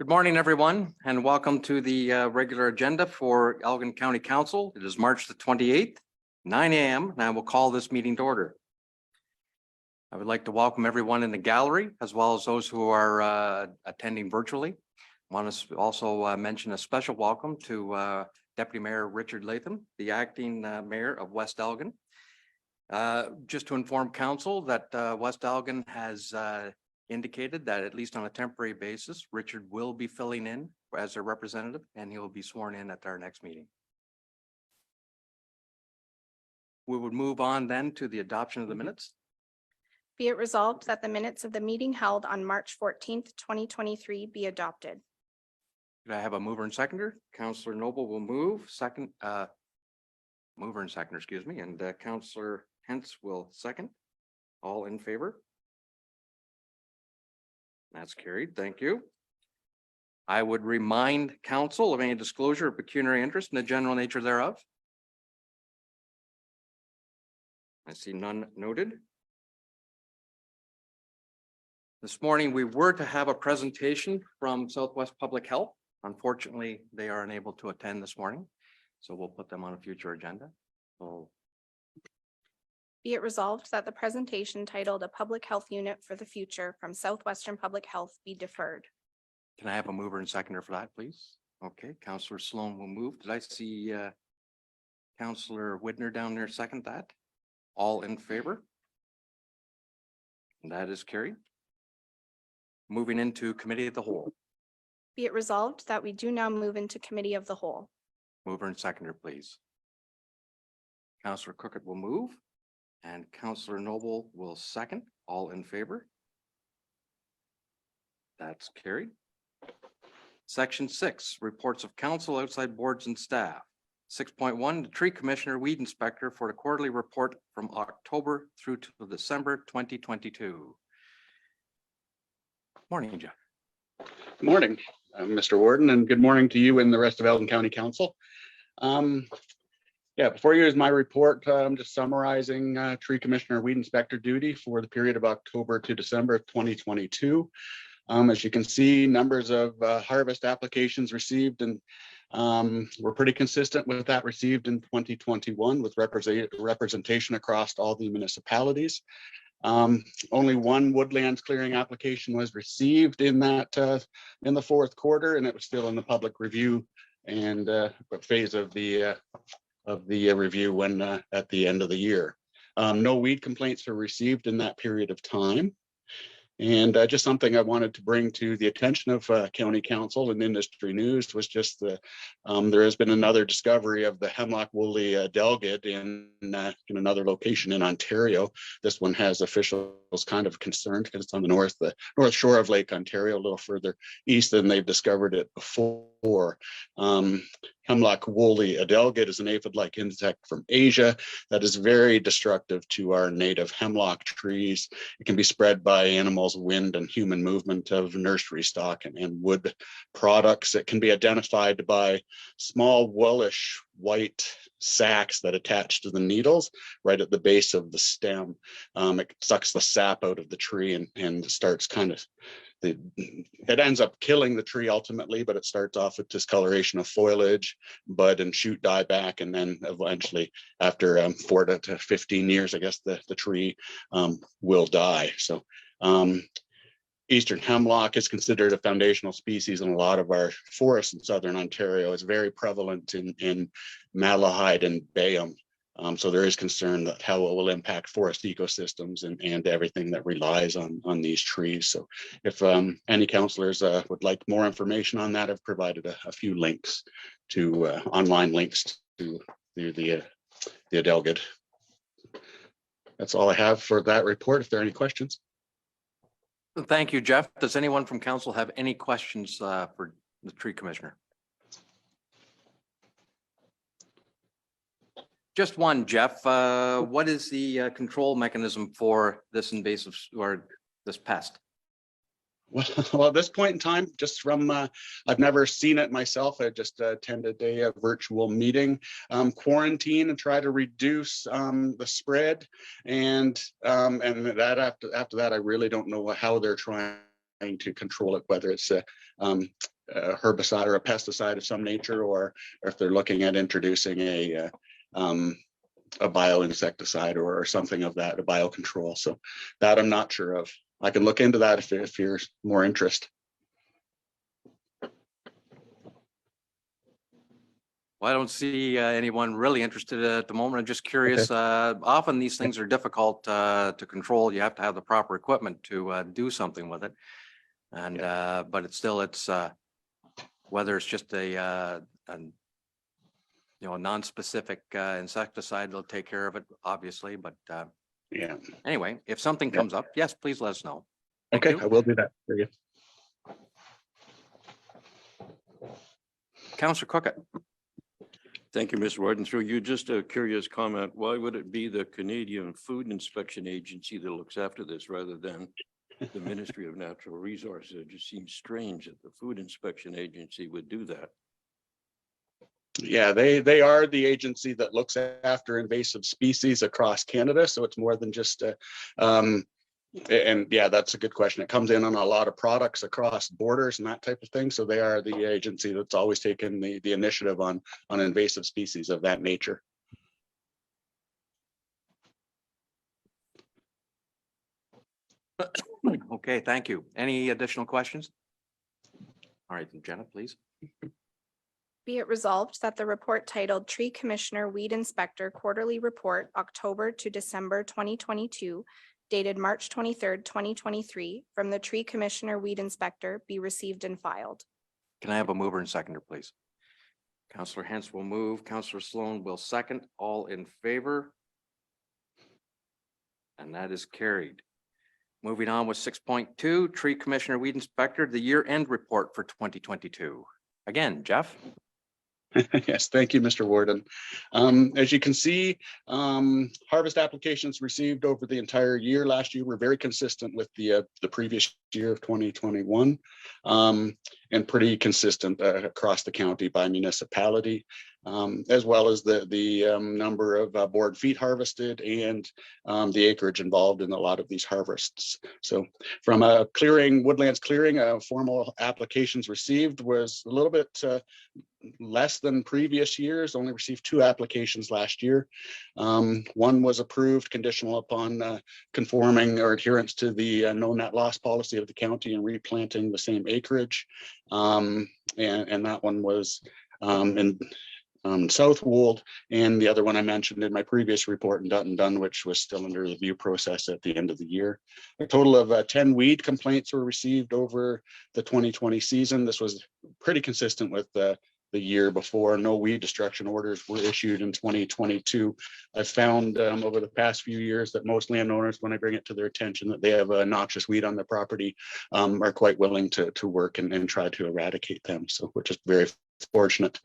Good morning, everyone, and welcome to the regular agenda for Elgin County Council. It is March the 28th, 9 a.m., and I will call this meeting to order. I would like to welcome everyone in the gallery, as well as those who are attending virtually. I want to also mention a special welcome to Deputy Mayor Richard Latham, the acting mayor of West Elgin. Just to inform council that West Elgin has indicated that at least on a temporary basis, Richard will be filling in as their representative, and he will be sworn in at our next meeting. We would move on then to the adoption of the minutes. Be it resolved that the minutes of the meeting held on March 14th, 2023 be adopted. Could I have a mover and seconder? Councillor Noble will move, mover and seconder, excuse me, and Councillor Hentz will second. All in favor? That's carried. Thank you. I would remind council of any disclosure of pecuniary interest in the general nature thereof. I see none noted. This morning, we were to have a presentation from Southwest Public Health. Unfortunately, they are unable to attend this morning, so we'll put them on a future agenda. Be it resolved that the presentation titled "A Public Health Unit for the Future" from Southwestern Public Health be deferred. Can I have a mover and seconder for that, please? Okay, Councillor Sloan will move. Did I see Councillor Widner down there second that? All in favor? That is carried. Moving into Committee of the Whole. Be it resolved that we do now move into Committee of the Whole. Mover and seconder, please. Councillor Cookett will move. And Councillor Noble will second. All in favor? That's carried. Section 6, reports of council, outside boards and staff. 6.1, the Tree Commissioner, Weed Inspector for the quarterly report from October through to December 2022. Morning, Jeff. Good morning, Mr. Warden, and good morning to you and the rest of Elgin County Council. Before you is my report. I'm just summarizing Tree Commissioner Weed Inspector duty for the period of October to December of 2022. As you can see, numbers of harvest applications received, and we're pretty consistent with that received in 2021 with representation across all the municipalities. Only one woodlands clearing application was received in that in the fourth quarter, and it was still in the public review and phase of the review when at the end of the year. No weed complaints were received in that period of time. And just something I wanted to bring to the attention of County Council and industry news was just the there has been another discovery of the hemlock woolly adelgid in another location in Ontario. This one has officials kind of concerned because it's on the north shore of Lake Ontario, a little further east than they've discovered it before. Hemlock woolly adelgid is an aphid-like insect from Asia that is very destructive to our native hemlock trees. It can be spread by animals, wind, and human movement of nursery stock and wood products. It can be identified by small woolish white sacs that attach to the needles right at the base of the stem. It sucks the sap out of the tree and starts kind of it ends up killing the tree ultimately, but it starts off with discoloration of foliage, bud and shoot die back, and then eventually after 4 to 15 years, I guess the tree will die. So Eastern hemlock is considered a foundational species in a lot of our forests in Southern Ontario. It's very prevalent in Malahide and Bayam. So there is concern that how it will impact forest ecosystems and everything that relies on these trees. So if any councillors would like more information on that, I've provided a few links to online links to the adelgid. That's all I have for that report. If there are any questions. Thank you, Jeff. Does anyone from council have any questions for the Tree Commissioner? Just one, Jeff. What is the control mechanism for this invasive or this pest? Well, at this point in time, just from I've never seen it myself. I just attended a virtual meeting, quarantine, and try to reduce the spread. And that after that, I really don't know how they're trying to control it. Whether it's herbicide or a pesticide of some nature, or if they're looking at introducing a bioinsecticide or something of that, a biocontrol. So that I'm not sure of. I can look into that if you're more interested. Well, I don't see anyone really interested at the moment. I'm just curious. Often these things are difficult to control. You have to have the proper equipment to do something with it. And but it's still whether it's just a non-specific insecticide, they'll take care of it, obviously. But Yeah. anyway, if something comes up, yes, please let us know. Thank Okay, you. I will do that for you. Councillor Cookett. Thank you, Mr. Warden. Through you, just a curious comment. Why would it be the Canadian Food Inspection Agency that looks after this rather than the Ministry of Natural Resources? It just seems strange that the Food Inspection Agency would do that. Yeah, they are the agency that looks after invasive species across Canada. So it's more than just and yeah, that's a good question. It comes in on a lot of products across borders and that type of thing. So they are the agency that's always taken the initiative on invasive species of that nature. Okay, thank you. Any additional questions? All right, Jenna, please. Be it resolved that the report titled Tree Commissioner Weed Inspector Quarterly Report, October to December 2022, dated March 23rd, 2023, from the Tree Commissioner Weed Inspector be received and filed. Can I have a mover and seconder, please? Councillor Hens will move. Councillor Sloan will second. All in favor? And that is carried. Moving on with 6.2, Tree Commissioner Weed Inspector, the year-end report for 2022. Again, Jeff. Yes, thank you, Mr. Warden. As you can see, harvest applications received over the entire year last year were very consistent with the previous year of 2021, and pretty consistent across the county by municipality, as well as the number of board feet harvested and the acreage involved in a lot of these harvests. So from a woodlands clearing, formal applications received was a little bit less than previous years, only received 2 applications last year. One was approved conditional upon conforming or adherence to the no net loss policy of the county and replanting the same acreage. And that one was in South Wold, and the other one I mentioned in my previous report in Dutton Dunwich was still under the review process at the end of the year. A total of 10 weed complaints were received over the 2020 season. This was pretty consistent with the year before. No weed destruction orders were issued in 2022. I've found over the past few years that most landowners, when I bring it to their attention that they have a noxious weed on their property, are quite willing to work and try to eradicate them. So, which is very fortunate.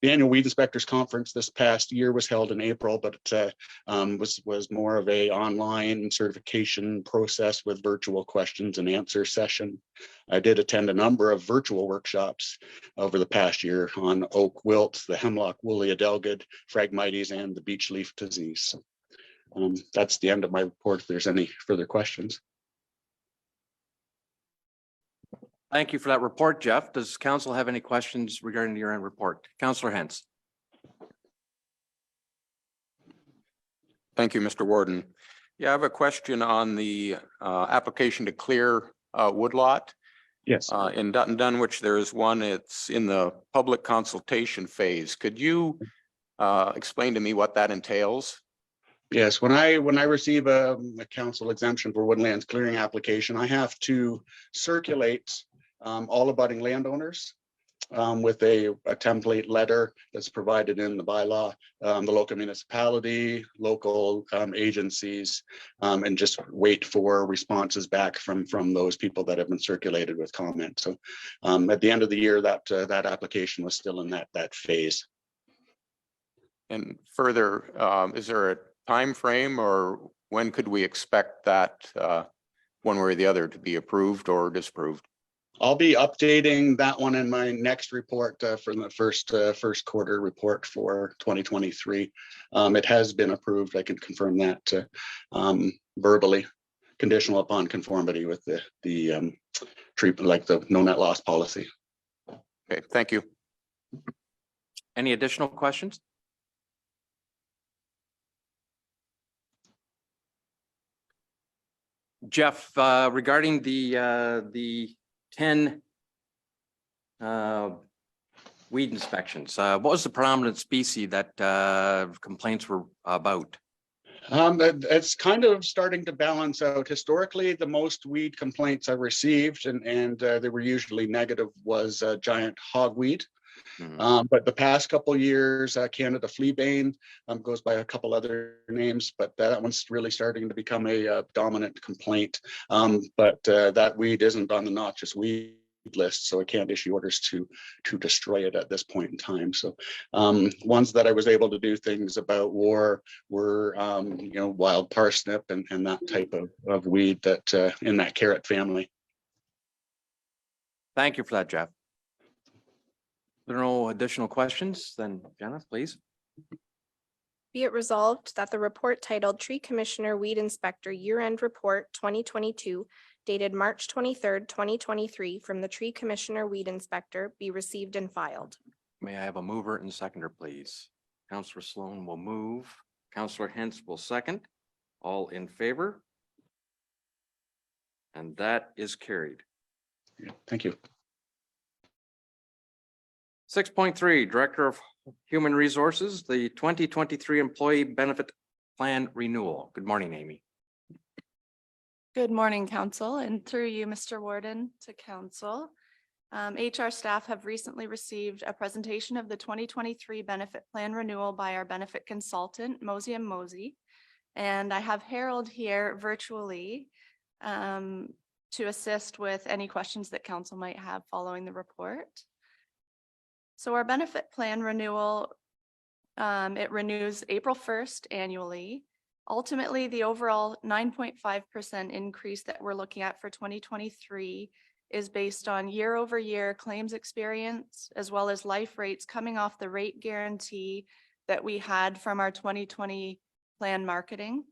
The annual Weed Inspectors Conference this past year was held in April, but was more of a online certification process with virtual questions and answer session. I did attend a number of virtual workshops over the past year on oak wilt, the hemlock woolly adelgid, Phragmites, and the beech leaf disease. That's the end of my report. If there's any further questions. Thank you for that report, Jeff. Does council have any questions regarding the year-end report? Councillor Hens. Thank you, Mr. Warden. Yeah, I have a question on the application to clear woodlot. Yes. In Dutton Dunwich, there is one. It's in the public consultation phase. Could you explain to me what that entails? Yes, when I receive a council exemption for woodlands clearing application, I have to circulate all abutting landowners with a template letter that's provided in the bylaw, the local municipality, local agencies, and just wait for responses back from those people that have been circulated with comment. So at the end of the year, that application was still in that phase. And further, is there a time frame, or when could we expect that one way or the other to be approved or disapproved? I'll be updating that one in my next report for the first quarter report for 2023. It has been approved. I can confirm that verbally. conditional upon conformity with the treatment, like the no net loss policy. Okay, thank you. Any additional questions? Jeff, regarding the 10 weed inspections, what was the predominant species that complaints were about? It's kind of starting to balance out. Historically, the most weed complaints I received, and they were usually negative, was giant hogweed. But the past couple of years, Canada fleabane goes by a couple other names, but that one's really starting to become a dominant complaint. But that weed isn't on the noxious weed list, so I can't issue orders to destroy it at this point in time. So ones that I was able to do things about were wild parsnip and that type of weed that in that carrot family. Thank you for that, Jeff. There are no additional questions, then Jenna, please. Be it resolved that the report titled Tree Commissioner Weed Inspector Year-End Report 2022 dated March 23rd, 2023 from the Tree Commissioner Weed Inspector be received and filed. May I have a mover and seconder, please? Councillor Sloan will move. Councillor Hens will second. All in favor? And that is carried. Yeah, thank you. 6.3, Director of Human Resources, the 2023 Employee Benefit Plan Renewal. Good morning, Amy. Good morning, Council, and through you, Mr. Warden, to Council. HR staff have recently received a presentation of the 2023 benefit plan renewal by our benefit consultant, Mosey & Mosey. And I have Harold here virtually to assist with any questions that Council might have following the report. So our benefit plan renewal, it renews April 1st annually. Ultimately, the overall 9.5% increase that we're looking at for 2023 is based on year-over-year claims experience, as well as life rates coming off the rate guarantee that we had from our 2020 plan marketing,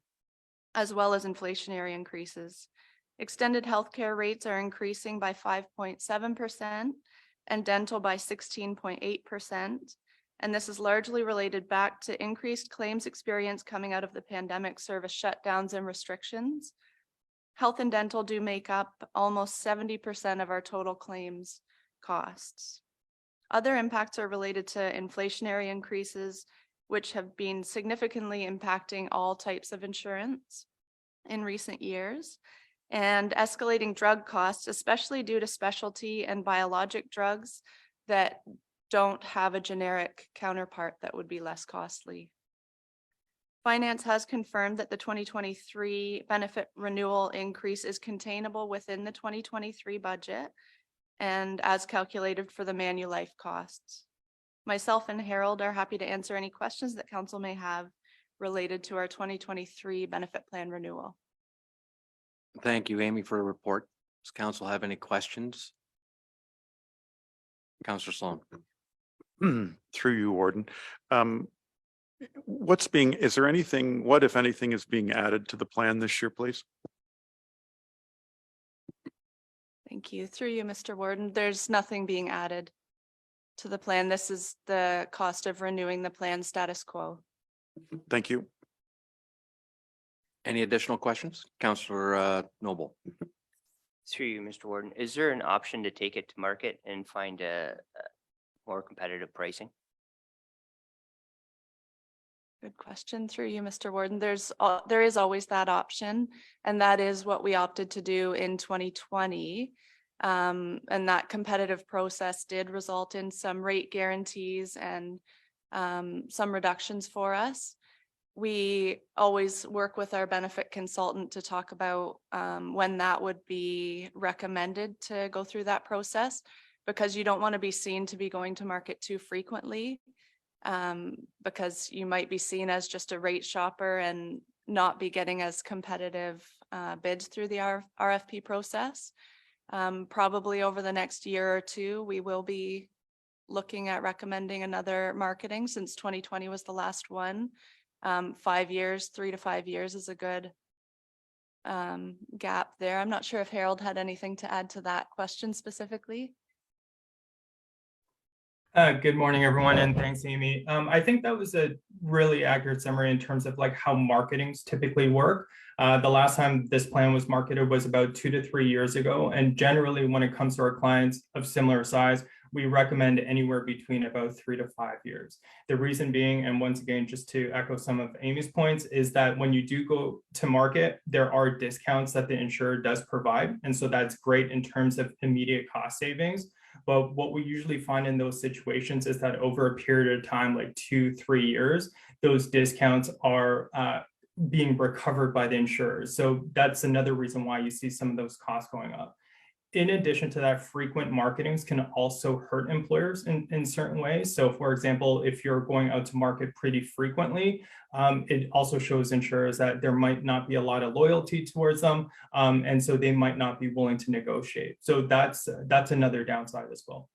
as well as inflationary increases. Extended healthcare rates are increasing by 5.7% and dental by 16.8%. And this is largely related back to increased claims experience coming out of the pandemic service shutdowns and restrictions. Health and dental do make up almost 70% of our total claims costs. Other impacts are related to inflationary increases, which have been significantly impacting all types of insurance in recent years, and escalating drug costs, especially due to specialty and biologic drugs that don't have a generic counterpart that would be less costly. Finance has confirmed that the 2023 benefit renewal increase is containable within the 2023 budget and as calculated for the Manulife costs. Myself and Harold are happy to answer any questions that Council may have related to our 2023 benefit plan renewal. Thank you, Amy, for the report. Does Council have any questions? Councillor Sloan. Through you, Warden. Is there anything, what if anything is being added to the plan this year, please? Thank you. Through you, Mr. Warden. There's nothing being added to the plan. This is the cost of renewing the plan status quo. Thank you. Any additional questions? Councillor Noble. Through you, Mr. Warden, is there an option to take it to market and find a more competitive pricing? Good question. Through you, Mr. Warden. There is always that option, and that is what we opted to do in 2020. And that competitive process did result in some rate guarantees and some reductions for us. We always work with our benefit consultant to talk about when that would be recommended to go through that process, because you don't want to be seen to be going to market too frequently, because you might be seen as just a rate shopper and not be getting as competitive bids through the RFP process. Probably over the next year or two, we will be looking at recommending another marketing, since 2020 was the last one. 5 years, 3 to 5 years is a good gap there. I'm not sure if Harold had anything to add to that question specifically. Good morning, everyone, and thanks, Amy. I think that was a really accurate summary in terms of like how marketings typically work. The last time this plan was marketed was about 2 to 3 years ago. And generally, when it comes to our clients of similar size, we recommend anywhere between about 3 to 5 years. The reason being, and once again, just to echo some of Amy's points, is that when you do go to market, there are discounts that the insurer does provide. And so that's great in terms of immediate cost savings. But what we usually find in those situations is that over a period of time, like 2, 3 years, those discounts are being recovered by the insurers. So that's another reason why you see some of those costs going up. In addition to that, frequent marketings can also hurt employers in certain ways. So for example, if you're going out to market pretty frequently, it also shows insurers that there might not be a lot of loyalty towards them. And so they might not be willing to negotiate. So that's another downside as well.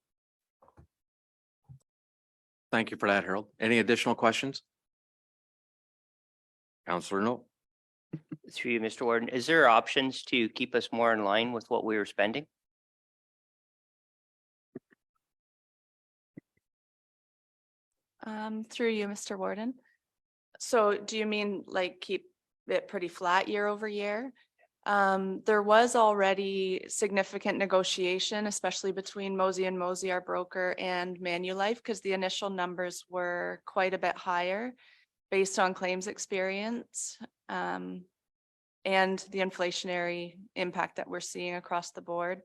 Thank you for that, Harold. Any additional questions? Counselor No. Through you, Mr. Warden, is there options to keep us more in line with what we were spending? Through you, Mr. Warden. So do you mean like keep it pretty flat year over year? There was already significant negotiation, especially between Mosey and Mosey, our broker, and Manulife, because the initial numbers were quite a bit higher based on claims experience. And the inflationary impact that we're seeing across the board.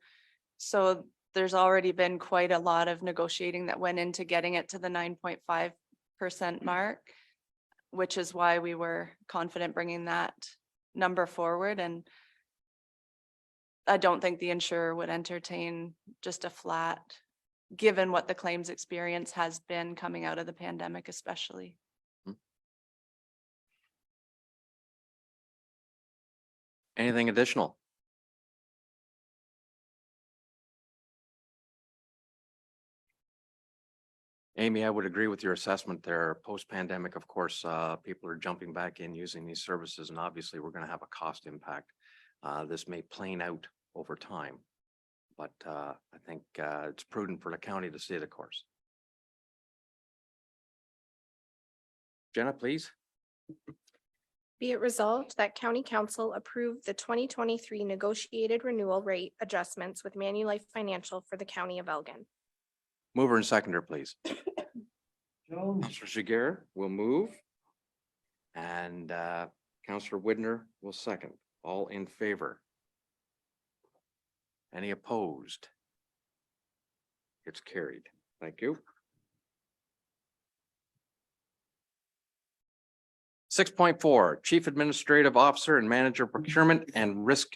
So there's already been quite a lot of negotiating that went into getting it to the 9.5% mark, which is why we were confident bringing that number forward. And I don't think the insurer would entertain just a flat, given what the claims experience has been coming out of the pandemic, especially. Anything additional? Amy, I would agree with your assessment there. Post-pandemic, of course, people are jumping back in using these services, and obviously we're going to have a cost impact. This may plane out over time, but I think it's prudent for the county to stay the course. Jenna, please. Be it resolved that County Council approve the 2023 negotiated renewal rate adjustments with Manulife Financial for the County of Elgin. Mover and seconder, please. Councillor Jiguer will move. And Councillor Widner will second. All in favor? Any opposed? It's carried. Thank you. 6.4, Chief Administrative Officer and Manager Procurement and Risk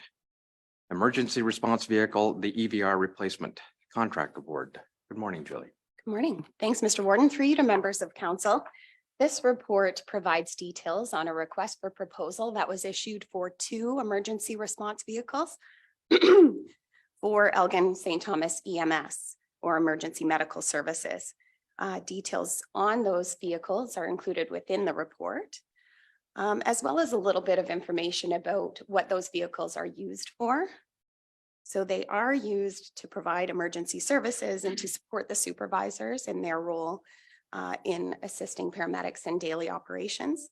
Emergency Response Vehicle, the EVR Replacement Contract Award. Good morning, Julie. Good morning. Thanks, Mr. Warden. Through you to members of council. This report provides details on a request for proposal that was issued for 2 emergency response vehicles for Elgin St. Thomas EMS or Emergency Medical Services. Details on those vehicles are included within the report, as well as a little bit of information about what those vehicles are used for. So they are used to provide emergency services and to support the supervisors in their role in assisting paramedics in daily operations.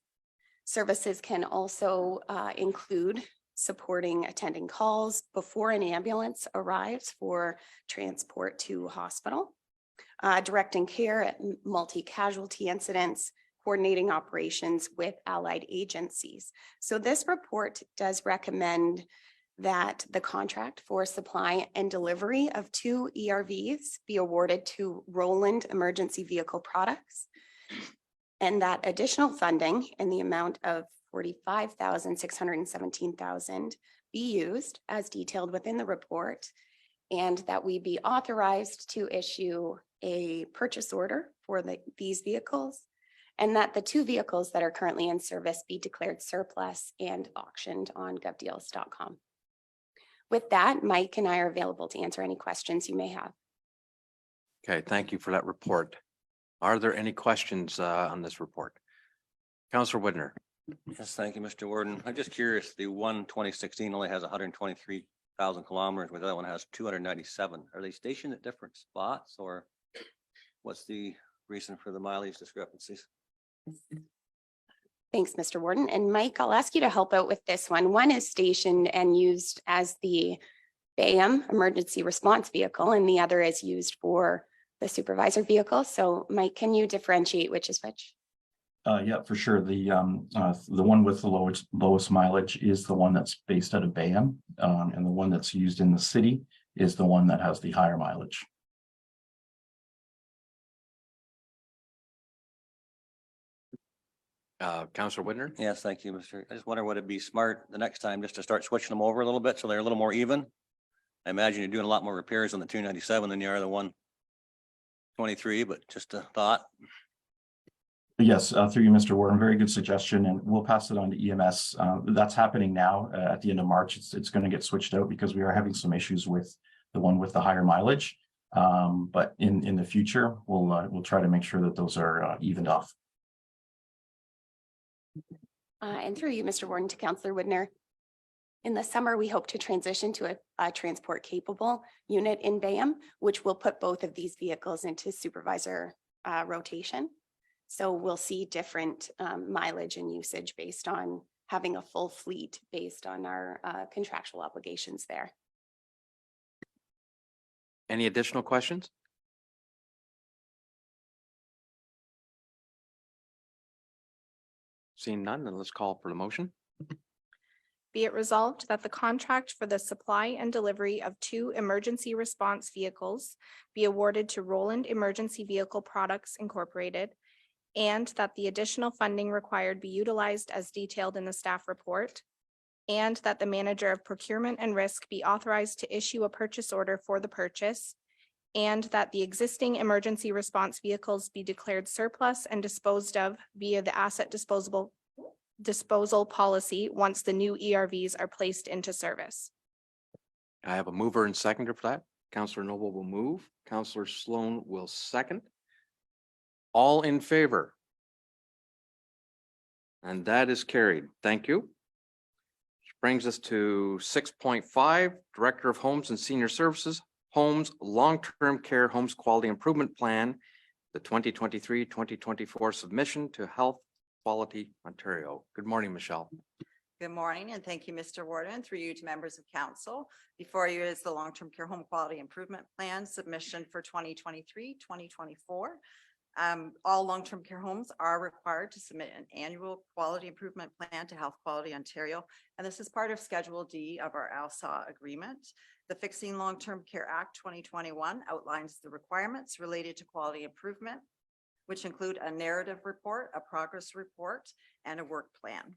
Services can also include supporting attending calls before an ambulance arrives for transport to hospital, directing care at multi-casualty incidents, coordinating operations with allied agencies. So this report does recommend that the contract for supply and delivery of 2 ERVs be awarded to Roland Emergency Vehicle Products, and that additional funding in the amount of $45,617,000 be used as detailed within the report, and that we be authorized to issue a purchase order for these vehicles, and that the 2 vehicles that are currently in service be declared surplus and auctioned on govdeals.com. With that, Mike and I are available to answer any questions you may have. Okay, thank you for that report. Are there any questions on this report? Councillor Widner. Yes, thank you, Mr. Warden. I'm just curious, the one 2016 only has 123,000 kilometers, where the other one has 297. Are they stationed at different spots, or what's the reason for the mileage discrepancies? Thanks, Mr. Warden. And Mike, I'll ask you to help out with this one. One is stationed and used as the BAM emergency response vehicle, and the other is used for the supervisor vehicle. So Mike, can you differentiate which is which? Yeah, for sure. The one with the lowest mileage is the one that's based out of BAM, and the one that's used in the city is the one that has the higher mileage. Counselor Whitner? Yes, thank you, Mr. I just wonder, would it be smart the next time just to start switching them over a little bit so they're a little more even? I imagine you're doing a lot more repairs on the 297 than you are the 123, but just a thought. Yes, through you, Mr. Warren, very good suggestion, and we'll pass it on to EMS. That's happening now at the end of March. It's going to get switched out because we are having some issues with the one with the higher mileage. But in the future, we'll try to make sure that those are evened off. And through you, Mr. Warden, to Councillor Widner. In the summer, we hope to transition to a transport capable unit in BAM, which will put both of these vehicles into supervisor rotation. So we'll see different mileage and usage based on having a full fleet based on our contractual obligations there. Any additional questions? Seeing none, then let's call for the motion. Be it resolved that the contract for the supply and delivery of 2 emergency response vehicles be awarded to Roland Emergency Vehicle Products Incorporated, and that the additional funding required be utilized as detailed in the staff report, and that the manager of procurement and risk be authorized to issue a purchase order for the purchase, and that the existing emergency response vehicles be declared surplus and disposed of via the asset disposal policy once the new ERVs are placed into service. I have a mover and seconder for that. Counselor Noble will move. Counselor Sloan will second. All in favor? And that is carried. Thank you. Which brings us to 6.5, Director of Homes and Senior Services, Homes Long-Term Care Homes Quality Improvement Plan, the 2023-2024 submission to Health Quality Ontario. Good morning, Michelle. Good morning, and thank you, Mr. Warden, through you to members of council. Before you is the Long-Term Care Home Quality Improvement Plan submission for 2023-2024. All long-term care homes are required to submit an annual quality improvement plan to Health Quality Ontario, and this is part of Schedule D of our ALSA agreement. The Fixing Long-Term Care Act 2021 outlines the requirements related to quality improvement, which include a narrative report, a progress report, and a work plan.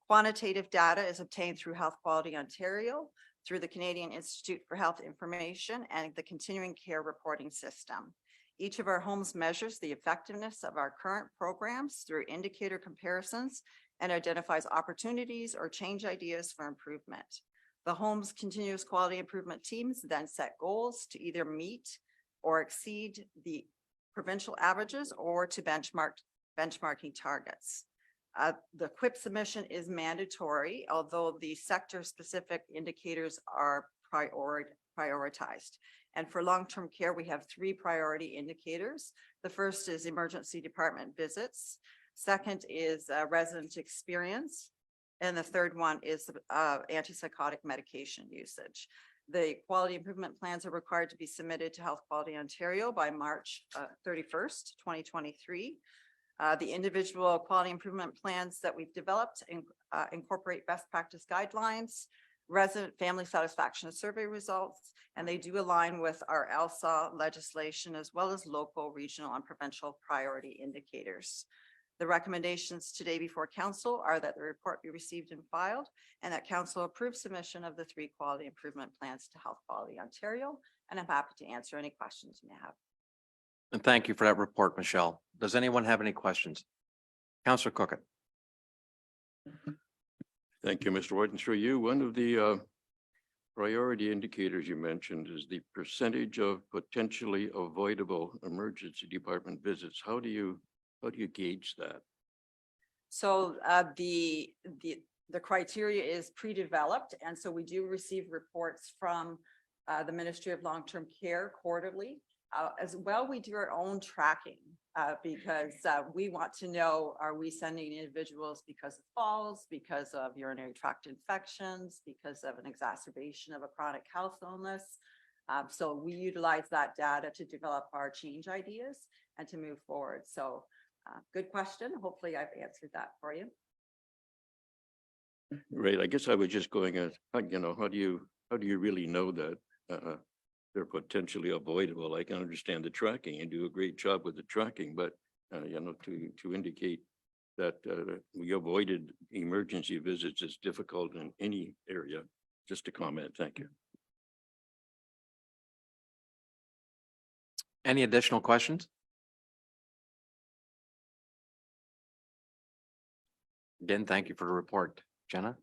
Quantitative data is obtained through Health Quality Ontario, through the Canadian Institute for Health Information, and the Continuing Care Reporting System. Each of our homes measures the effectiveness of our current programs through indicator comparisons and identifies opportunities or change ideas for improvement. The home's continuous quality improvement teams then set goals to either meet or exceed the provincial averages or to benchmarking targets. The QIP submission is mandatory, although the sector-specific indicators are prioritized. And for long-term care, we have 3 priority indicators. The first is emergency department visits. Second is resident experience. And the third one is antipsychotic medication usage. The quality improvement plans are required to be submitted to Health Quality Ontario by March 31st, 2023. The individual quality improvement plans that we've developed incorporate best practice guidelines, resident family satisfaction survey results, and they do align with our ALSA legislation as well as local, regional, and provincial priority indicators. The recommendations today before council are that the report be received and filed, and that council approve submission of the 3 quality improvement plans to Health Quality Ontario. And I'm happy to answer any questions you may have. And thank you for that report, Michelle. Does anyone have any questions? Counselor Cookett. Thank you, Mr. Warden. Through you, one of the priority indicators you mentioned is the percentage of potentially avoidable emergency department visits. How do you gauge that? So the criteria is pre-developed, and so we do receive reports from the Ministry of Long-Term Care quarterly. As well, we do our own tracking because we want to know, are we sending individuals because of falls, because of urinary tract infections, because of an exacerbation of a chronic health illness? So we utilize that data to develop our change ideas and to move forward. So good question. Hopefully I've answered that for you. Right, I guess I was just going at, you know, how do you really know that they're potentially avoidable? I can understand the tracking and do a great job with the tracking, but you know, to indicate that we avoided emergency visits is difficult in any area. Just a comment. Thank you. Any additional questions? Again, thank you for the report. Jenna?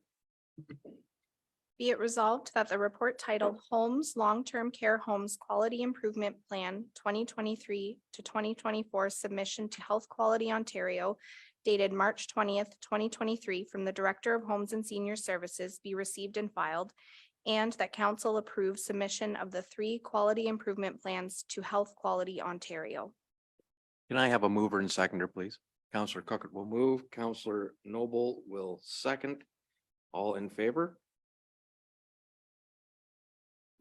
Be it resolved that the report titled Homes Long-Term Care Homes Quality Improvement Plan 2023 to 2024 Submission to Health Quality Ontario dated March 20th, 2023 from the Director of Homes and Senior Services be received and filed, and that council approve submission of the 3 quality improvement plans to Health Quality Ontario. Can I have a mover and seconder, please? Councillor Cookert will move. Councillor Noble will second. All in favor?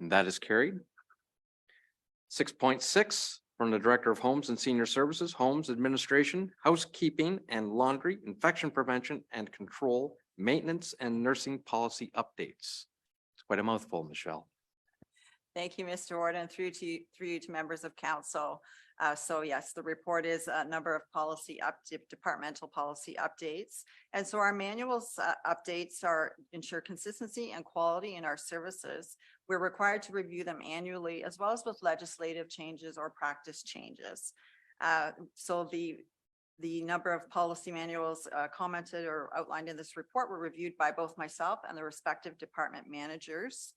And that is carried. 6.6 from the Director of Homes and Senior Services, Homes Administration, Housekeeping and Laundry, Infection Prevention and Control, Maintenance and Nursing Policy Updates. It's quite a mouthful, Michelle. Thank you, Mr. Warden, through you to members of council. So yes, the report is a number of departmental policy updates. And so our manuals updates ensure consistency and quality in our services. We're required to review them annually, as well as with legislative changes or practice changes. So the number of policy manuals commented or outlined in this report were reviewed by both myself and the respective department managers.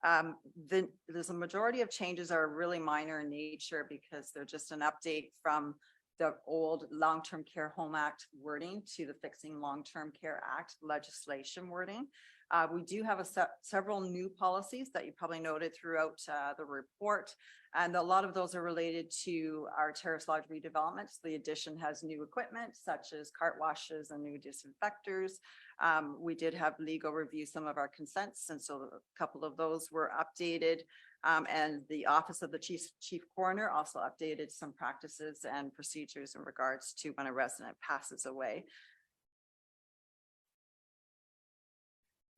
There's a majority of changes are really minor in nature because they're just an update from the old Long-Term Care Home Act wording to the Fixing Long-Term Care Act legislation wording. We do have several new policies that you probably noted throughout the report, and a lot of those are related to our terrace lodge redevelopments. The addition has new equipment such as cart washes and new disinfectors. We did have legal review some of our consents, and so a couple of those were updated. And the Office of the Chief Coroner also updated some practices and procedures in regards to when a resident passes away.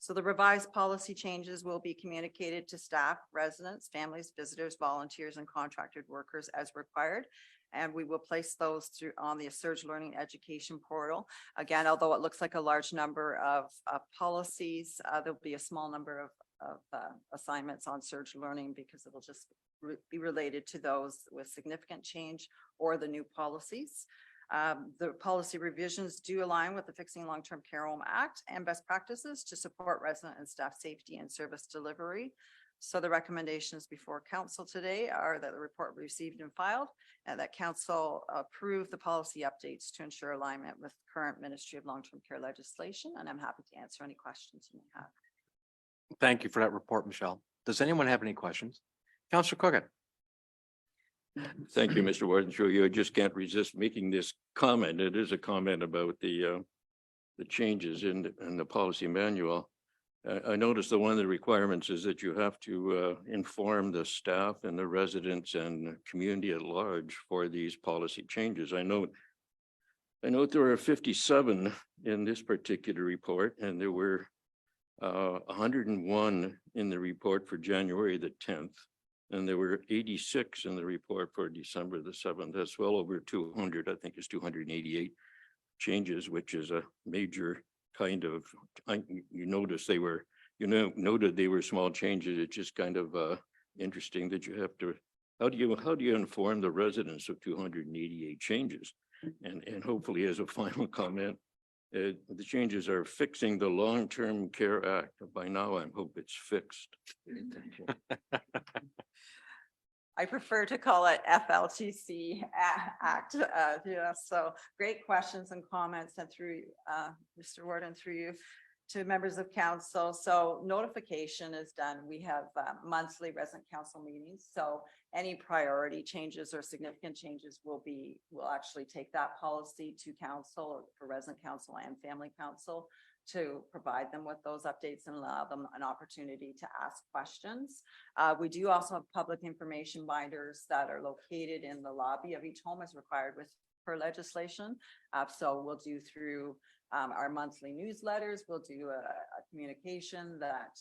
So the revised policy changes will be communicated to staff, residents, families, visitors, volunteers, and contracted workers as required. And we will place those on the Surge Learning Education portal. Again, although it looks like a large number of policies, there'll be a small number of assignments on Surge Learning because it'll just be related to those with significant change or the new policies. The policy revisions do align with the Fixing Long-Term Care Home Act and best practices to support resident and staff safety and service delivery. So the recommendations before council today are that the report received and filed, and that council approve the policy updates to ensure alignment with current Ministry of Long-Term Care legislation. And I'm happy to answer any questions you may have. Thank you for that report, Michelle. Does anyone have any questions? Councillor Cookert. Thank you, Mr. Warden. Through you, I just can't resist making this comment. It is a comment about the changes in the policy manual. I noticed that one of the requirements is that you have to inform the staff and the residents and community at large for these policy changes. I note there are 57 in this particular report, and there were 101 in the report for January the 10th. And there were 86 in the report for December the 7th. That's well over 200. I think it's 288 changes, which is a major kind of, you notice they were, noted they were small changes. It's just kind of interesting that you have to, how do you inform the residents of 288 changes? And hopefully as a final comment, the changes are fixing the Long-Term Care Act. By now, I hope it's fixed. I prefer to call it FLTC Act. Yeah, so great questions and comments and through Mr. Warden, through you to members of council. So notification is done. We have monthly resident council meetings. So any priority changes or significant changes will actually take that policy to council for resident council and family council to provide them with those updates and allow them an opportunity to ask questions. We do also have public information binders that are located in the lobby of each home as required per legislation. So we'll do through our monthly newsletters, we'll do a communication that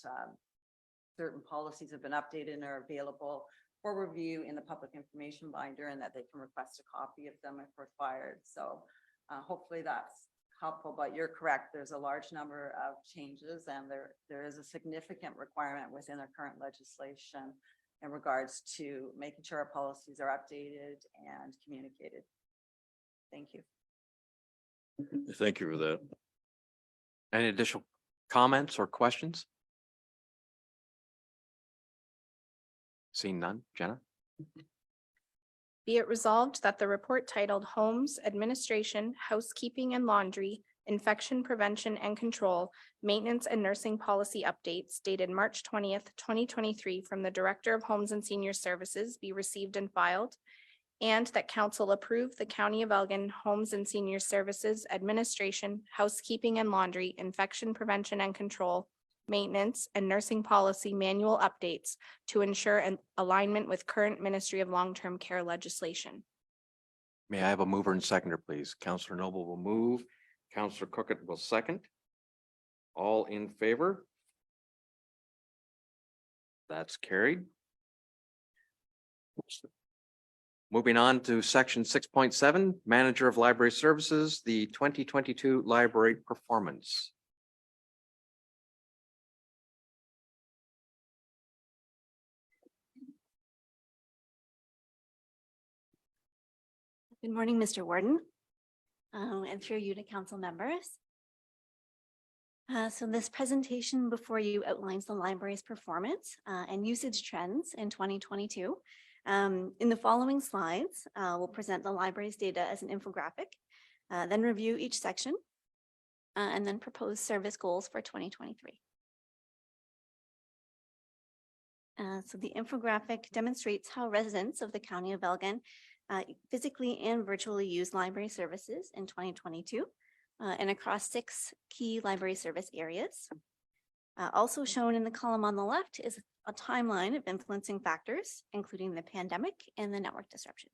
certain policies have been updated and are available for review in the public information binder, and that they can request a copy of them if required. So hopefully that's helpful, but you're correct. There's a large number of changes, and there is a significant requirement within our current legislation in regards to making sure our policies are updated and communicated. Thank you. Thank you for that. Any additional comments or questions? Seeing none, Jenna? Be it resolved that the report titled Homes, Administration, Housekeeping and Laundry, Infection Prevention and Control, Maintenance and Nursing Policy Updates dated March 20th, 2023 from the Director of Homes and Senior Services be received and filed, and that council approve the County of Elgin Homes and Senior Services Administration, Housekeeping and Laundry, Infection Prevention and Control, Maintenance and Nursing Policy Manual updates to ensure an alignment with current Ministry of Long-Term Care legislation. May I have a mover and seconder, please? Councillor Noble will move. Councillor Cookett will second. All in favor? That's carried. Moving on to section 6.7, Manager of Library Services, the 2022 library performance. Good morning, Mr. Warden, and through you to council members. So this presentation before you outlines the library's performance and usage trends in 2022. In the following slides, we'll present the library's data as an infographic, then review each section, and then propose service goals for 2023. So the infographic demonstrates how residents of the County of Elgin physically and virtually use library services in 2022 and across 6 key library service areas. Also shown in the column on the left is a timeline of influencing factors, including the pandemic and the network disruption.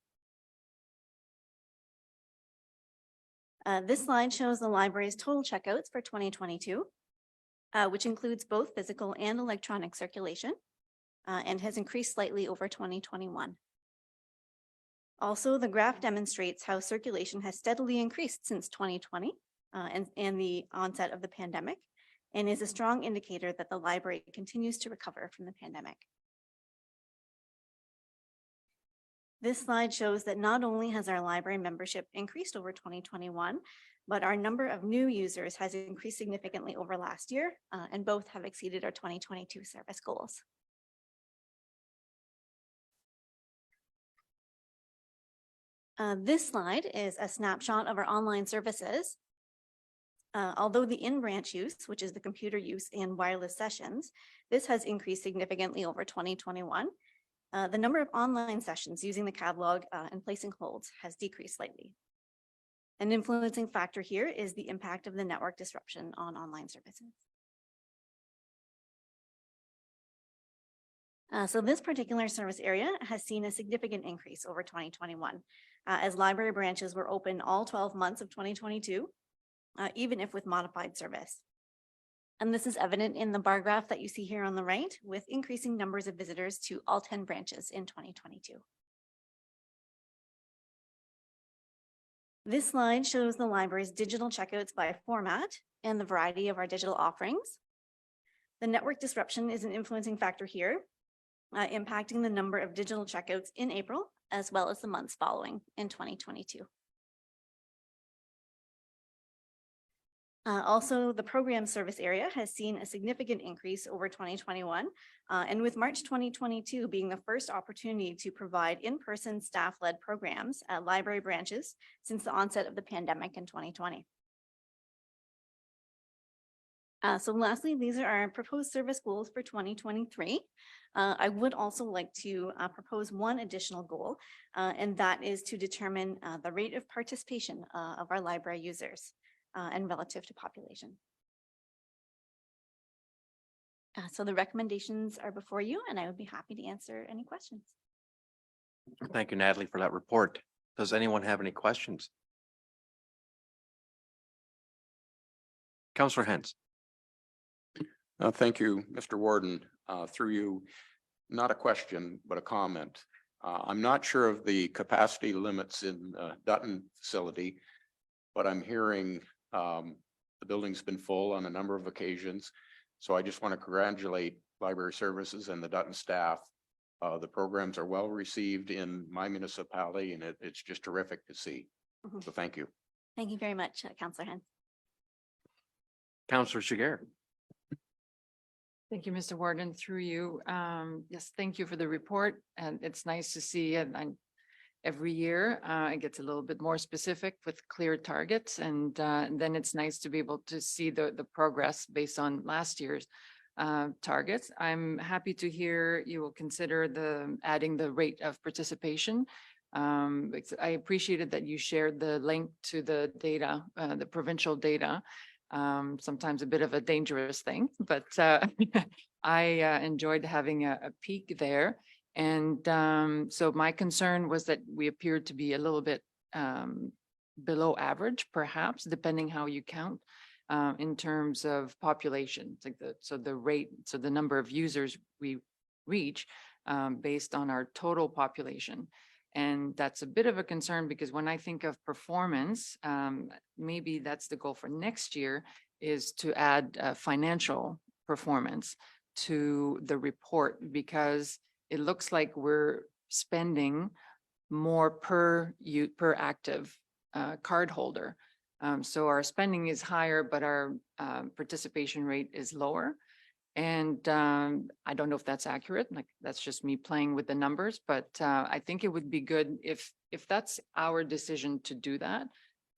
This slide shows the library's total checkouts for 2022, which includes both physical and electronic circulation, and has increased slightly over 2021. Also, the graph demonstrates how circulation has steadily increased since 2020 and the onset of the pandemic, and is a strong indicator that the library continues to recover from the pandemic. This slide shows that not only has our library membership increased over 2021, but our number of new users has increased significantly over last year, and both have exceeded our 2022 service goals. This slide is a snapshot of our online services. Although the in-branch use, which is the computer use and wireless sessions, this has increased significantly over 2021. The number of online sessions using the catalog and placing holds has decreased slightly. An influencing factor here is the impact of the network disruption on online services. So this particular service area has seen a significant increase over 2021, as library branches were open all 12 months of 2022, even if with modified service. And this is evident in the bar graph that you see here on the right, with increasing numbers of visitors to all 10 branches in 2022. This slide shows the library's digital checkouts by format and the variety of our digital offerings. The network disruption is an influencing factor here, impacting the number of digital checkouts in April, as well as the months following in 2022. Also, the program service area has seen a significant increase over 2021. And with March 2022 being the first opportunity to provide in-person staff-led programs at library branches since the onset of the pandemic in 2020. So lastly, these are our proposed service goals for 2023. I would also like to propose one additional goal, and that is to determine the rate of participation of our library users and relative to population. So the recommendations are before you, and I would be happy to answer any questions. Thank you, Natalie, for that report. Does anyone have any questions? Councillor Hens. Thank you, Mr. Warden. Through you, not a question, but a comment. I'm not sure of the capacity limits in Dutton facility, but I'm hearing the building's been full on a number of occasions. So I just want to congratulate library services and the Dutton staff. The programs are well received in my municipality, and it's just terrific to see. So thank you. Thank you very much, Councillor Hens. Councillor Jiguer. Thank you, Mr. Warden, through you. Yes, thank you for the report. And it's nice to see it. And every year it gets a little bit more specific with clear targets. And then it's nice to be able to see the progress based on last year's targets. I'm happy to hear you will consider adding the rate of participation. I appreciated that you shared the link to the data, the provincial data. Sometimes a bit of a dangerous thing, but I enjoyed having a peek there. And so my concern was that we appeared to be a little bit below average, perhaps, depending how you count in terms of population. It's like the number of users we reach based on our total population. And that's a bit of a concern because when I think of performance, maybe that's the goal for next year, is to add financial performance to the report, because it looks like we're spending more per active card holder. So our spending is higher, but our participation rate is lower. And I don't know if that's accurate, like that's just me playing with the numbers, but I think it would be good if that's our decision to do that,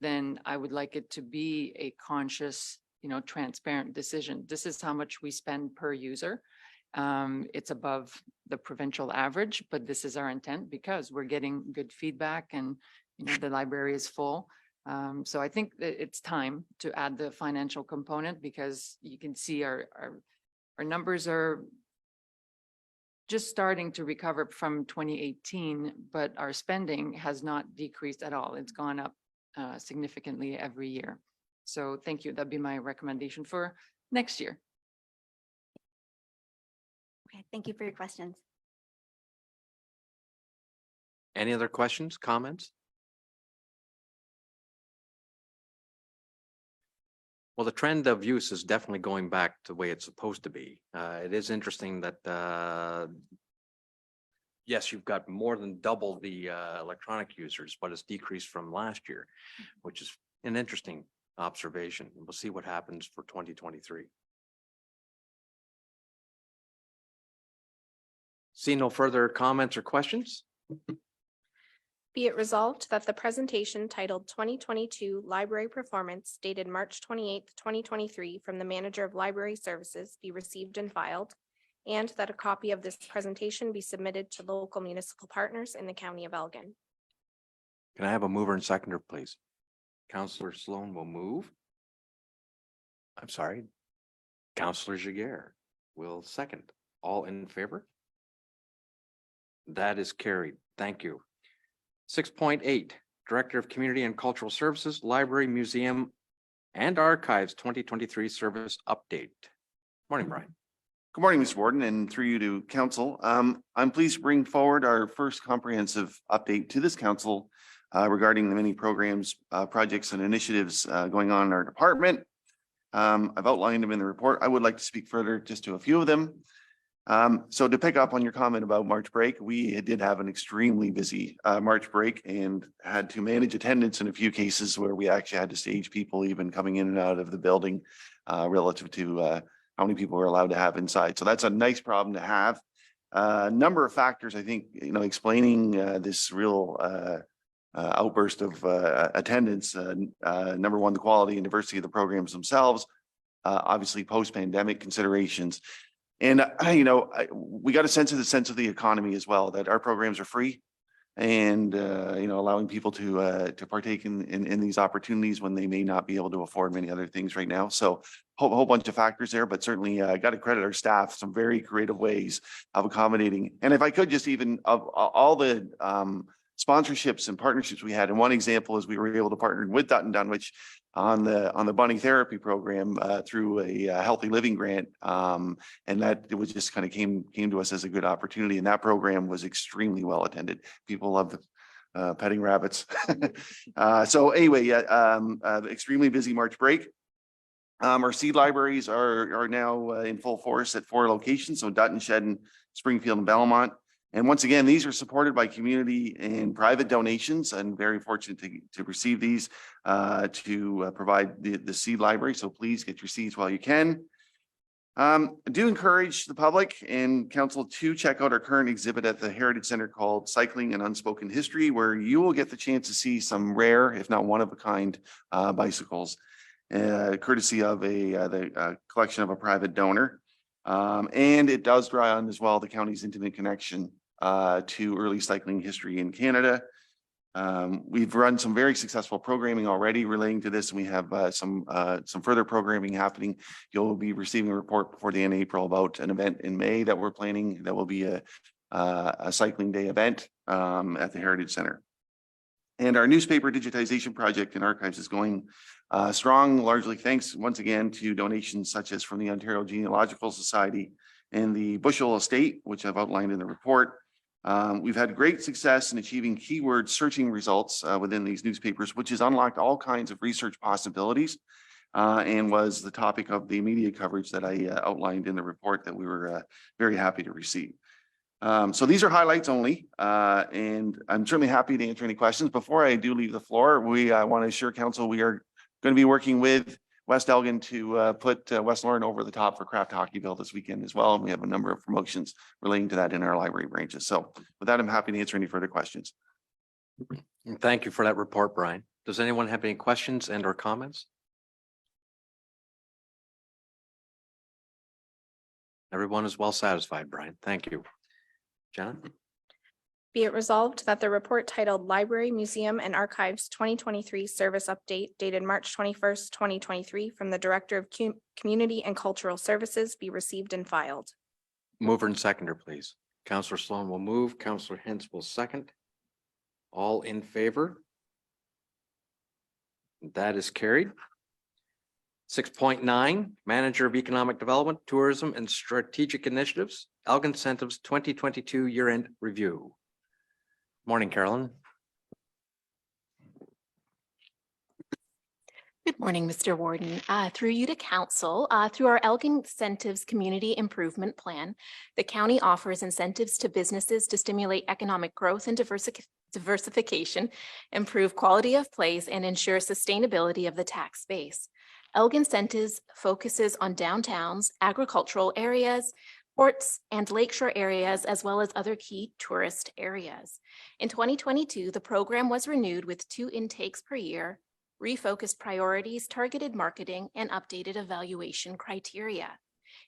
then I would like it to be a conscious, transparent decision. This is how much we spend per user. It's above the provincial average, but this is our intent because we're getting good feedback and the library is full. So I think that it's time to add the financial component, because you can see our numbers are just starting to recover from 2018, but our spending has not decreased at all. It's gone up significantly every year. So thank you. That'd be my recommendation for next year. Okay, thank you for your questions. Any other questions, comments? Well, the trend of use is definitely going back to the way it's supposed to be. It is interesting that, yes, you've got more than double the electronic users, but it's decreased from last year, which is an interesting observation. We'll see what happens for 2023. See no further comments or questions? Be it resolved that the presentation titled 2022 Library Performance dated March 28th, 2023 from the Manager of Library Services be received and filed, and that a copy of this presentation be submitted to local municipal partners in the County of Elgin. Can I have a mover and seconder, please? Councillor Sloan will move. I'm sorry. Councillor Jiguer will second. All in favor? That is carried. Thank you. 6.8, Director of Community and Cultural Services, Library, Museum, and Archives 2023 Service Update. Morning, Brian. Good morning, Mr. Warden, and through you to council. I'm pleased to bring forward our first comprehensive update to this council regarding the many programs, projects, and initiatives going on in our department. I've outlined them in the report. I would like to speak further just to a few of them. So to pick up on your comment about March break, we did have an extremely busy March break and had to manage attendance in a few cases where we actually had to stage people even coming in and out of the building relative to how many people we're allowed to have inside. So that's a nice problem to have. A number of factors, I think, explaining this real outburst of attendance. Number one, the quality and diversity of the programs themselves. Obviously, post-pandemic considerations. And, we got a sense of the economy as well, that our programs are free and, allowing people to partake in these opportunities when they may not be able to afford many other things right now. So a whole bunch of factors there, but certainly I got to credit our staff, some very creative ways of accommodating. And if I could just even of all the sponsorships and partnerships we had, and one example is we were able to partner with Dutton Dunwich on the bunny therapy program through a healthy living grant, and that it was just kind of came to us as a good opportunity, and that program was extremely well attended. People loved petting rabbits. So anyway, extremely busy March break. Our seed libraries are now in full force at 4 locations, so Dutton, Shedden, Springfield, and Belmont. And once again, these are supported by community and private donations, and very fortunate to receive these to provide the seed library. So please get your seeds while you can. I do encourage the public and council to check out our current exhibit at the Heritage Center called Cycling and Unspoken History, where you will get the chance to see some rare, if not one of a kind, bicycles, courtesy of the collection of a private donor. And it does draw on as well the county's intimate connection to early cycling history in Canada. We've run some very successful programming already relating to this, and we have some further programming happening. You'll be receiving a report before the end of April about an event in May that we're planning. That will be a cycling day event at the Heritage Center. And our newspaper digitization project and archives is going strong, largely thanks once again to donations such as from the Ontario Genealogical Society and the Bushel Estate, which I've outlined in the report. We've had great success in achieving keyword searching results within these newspapers, which has unlocked all kinds of research possibilities and was the topic of the media coverage that I outlined in the report that we were very happy to receive. So these are highlights only, and I'm certainly happy to answer any questions. Before I do leave the floor, we want to assure council we are going to be working with West Elgin to put West Lauren over the top for Craft Hockeyville this weekend as well. And we have a number of promotions relating to that in our library branches. So with that, I'm happy to answer any further questions. And thank you for that report, Brian. Does anyone have any questions and or comments? Everyone is well satisfied, Brian. Thank you. Jenna? Be it resolved that the report titled Library, Museum, and Archives 2023 Service Update dated March 21st, 2023 from the Director of Community and Cultural Services be received and filed. Mover and seconder, please. Councillor Sloan will move. Councillor Hintz will second. All in favor? That is carried. 6.9, Manager of Economic Development, Tourism, and Strategic Initiatives, Elgin Incentives 2022 Year-End Review. Morning, Carolyn. Good morning, Mr. Warden. Through you to council, through our Elgin Incentives Community Improvement Plan, the county offers incentives to businesses to stimulate economic growth and diversification, improve quality of place, and ensure sustainability of the tax base. Elgin Incentives focuses on downtowns, agricultural areas, ports, and lakeshore areas, as well as other key tourist areas. In 2022, the program was renewed with 2 intakes per year, refocused priorities, targeted marketing, and updated evaluation criteria.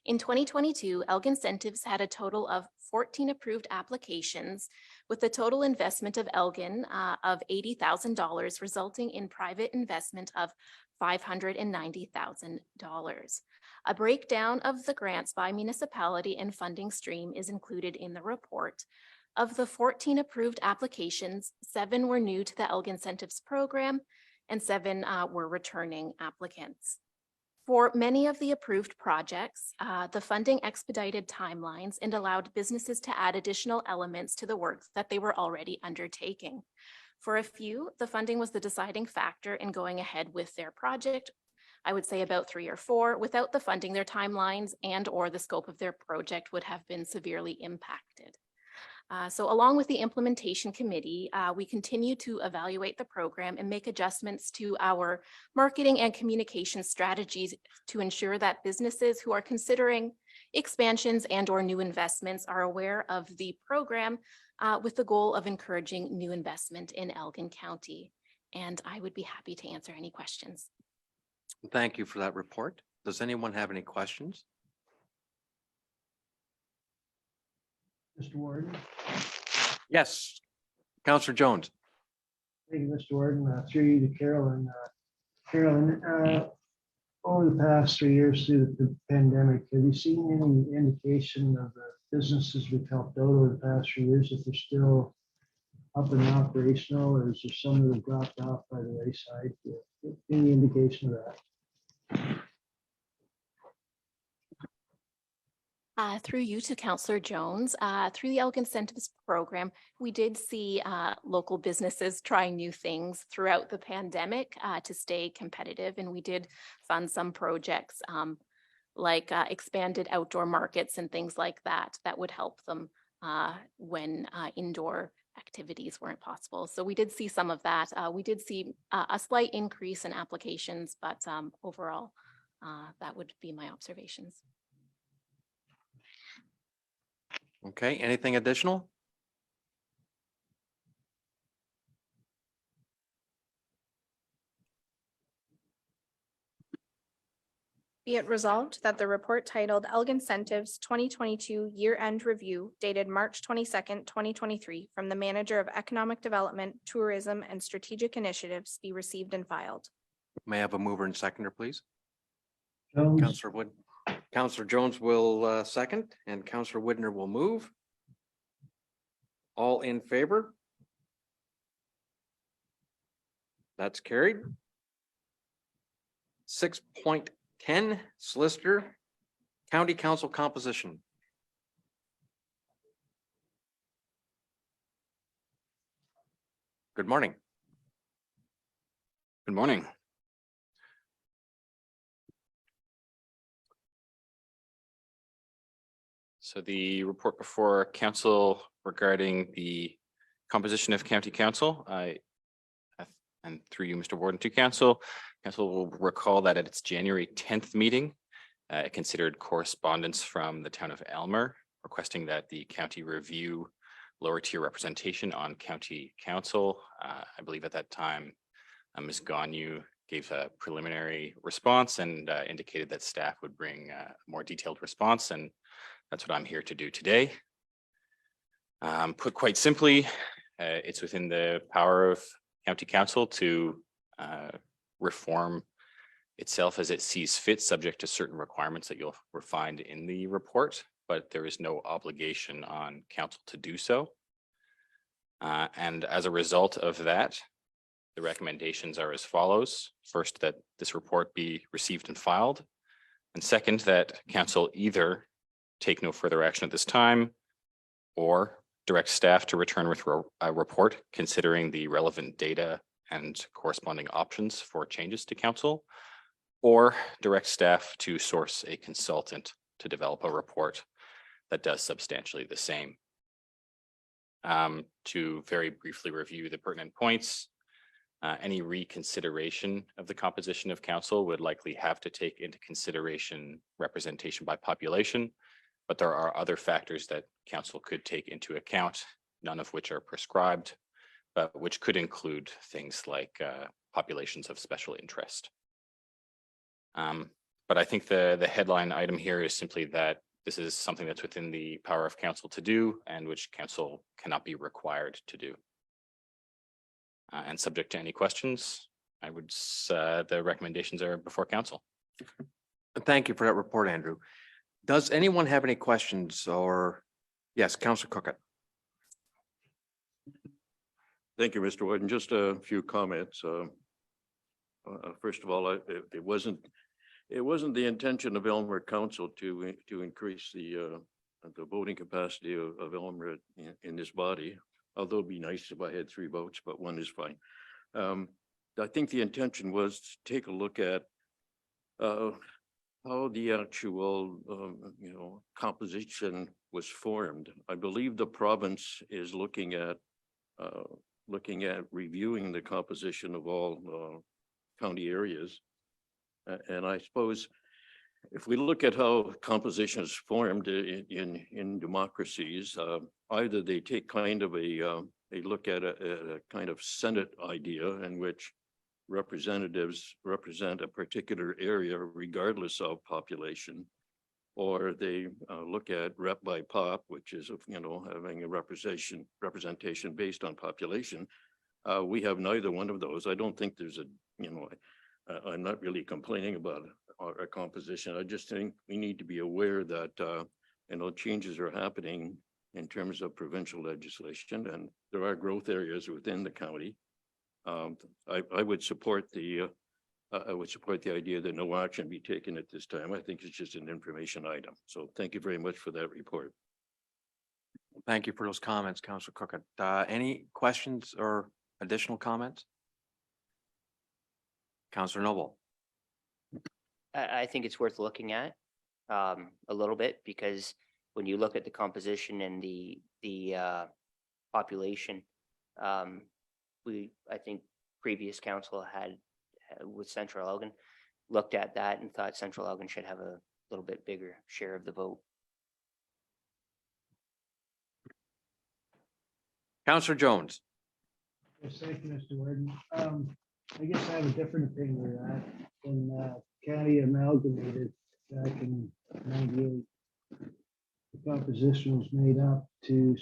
In 2022, Elgin Incentives had a total of 14 approved applications with a total investment of Elgin of $80,000, resulting in private investment of $590,000. A breakdown of the grants by municipality and funding stream is included in the report. Of the 14 approved applications, 7 were new to the Elgin Incentives program and 7 were returning applicants. For many of the approved projects, the funding expedited timelines and allowed businesses to add additional elements to the work that they were already undertaking. For a few, the funding was the deciding factor in going ahead with their project, I would say about 3 or 4. Without the funding, their timelines and or the scope of their project would have been severely impacted. So along with the implementation committee, we continue to evaluate the program and make adjustments to our marketing and communication strategies to ensure that businesses who are considering expansions and or new investments are aware of the program with the goal of encouraging new investment in Elgin County. And I would be happy to answer any questions. Thank you for that report. Does anyone have any questions? Mr. Warden. Yes, Councillor Jones. Thank you, Mr. Warden. Through you to Carolyn. Carolyn, over the past 3 years through the pandemic, have you seen any indication of the businesses we've helped out over the past 3 years, if they're still up and operational, or is there some that have dropped off by the wayside? Any indication of that? Through you to Councillor Jones, through the Elgin Incentives Program, we did see local businesses trying new things throughout the pandemic to stay competitive. And we did fund some projects like expanded outdoor markets and things like that, that would help them when indoor activities weren't possible. So we did see some of that. We did see a slight increase in applications, but overall, that would be my observations. Okay, anything additional? Be it resolved that the report titled Elgin Incentives 2022 Year-End Review dated March 22nd, 2023 from the Manager of Economic Development, Tourism and Strategic Initiatives be received and filed. May I have a mover and seconder, please? Jones. Councillor Wood. Councillor Jones will second and Councillor Widner will move. All in favor? That's carried. 6.10 Solicitor County Council composition. Good morning. Good morning. So the report before council regarding the composition of county council, and through you, Mr. Warden, to council will recall that at its January 10th meeting, it considered correspondence from the town of Aylmer requesting that the county review lower tier representation on county council. I believe at that time, Ms. Gonu gave a preliminary response and indicated that staff would bring a more detailed response, and that's what I'm here to do today. Put quite simply, it's within the power of county council to reform itself as it sees fit, subject to certain requirements that you'll find in the report, but there is no obligation on council to do so. And as a result of that, the recommendations are as follows. First, that this report be received and filed. And second, that council either take no further action at this time or direct staff to return with a report considering the relevant data and corresponding options for changes to council, or direct staff to source a consultant to develop a report that does substantially the same. To very briefly review the pertinent points, any reconsideration of the composition of council would likely have to take into consideration representation by population, but there are other factors that council could take into account, none of which are prescribed, but which could include things like populations of special interest. But I think the headline item here is simply that this is something that's within the power of council to do and which council cannot be required to do. And subject to any questions, I would, the recommendations are before council. Thank you for that report, Andrew. Does anyone have any questions or, yes, Councillor Cookett. Thank you, Mr. Warden. Just a few comments. First of all, it wasn't the intention of Elmer Council to increase the voting capacity of Elmer in this body. Although it'd be nice if I had 3 votes, but 1 is fine. I think the intention was to take a look at how the actual, composition was formed. I believe the province is looking at reviewing the composition of all county areas. And I suppose if we look at how composition is formed in democracies, either they take kind of they look at a kind of Senate idea in which representatives represent a particular area regardless of population, or they look at rep by pop, which is, having a representation based on population. We have neither one of those. I don't think there's I'm not really complaining about our composition. I just think we need to be aware that, changes are happening in terms of provincial legislation, and there are growth areas within the county. I would support the idea that no action be taken at this time. I think it's just an information item. So thank you very much for that report. Thank you for those comments, Councillor Cookett. Any questions or additional comments? Councillor Noble. I think it's worth looking at a little bit, because when you look at the composition and the population, I think previous council had with Central Elgin looked at that and thought Central Elgin should have a little bit bigger share of the vote. Councillor Jones. Yes, thank you, Mr. Warden. I guess I have a different opinion of that. When county amalgamated back in '98, the composition was made up to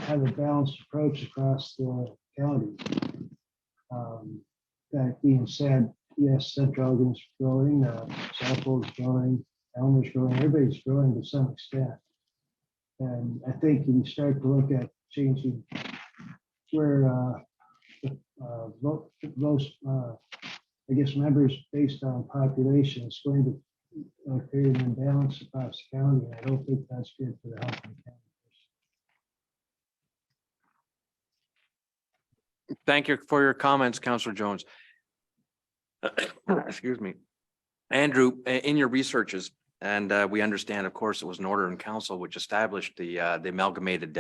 have a balanced approach across the county. That being said, yes, Central Elgin is growing, Southwold is growing, Elmer's growing, everybody's growing to some extent. And I think when you start to look at changing where most, I guess, members based on population is going to create an imbalance across the county. I don't think that's good for the health of the county. Thank you for your comments, Councillor Jones. Excuse me. Andrew, in your researches, and we understand, of course, it was an order in council which established the amalgamated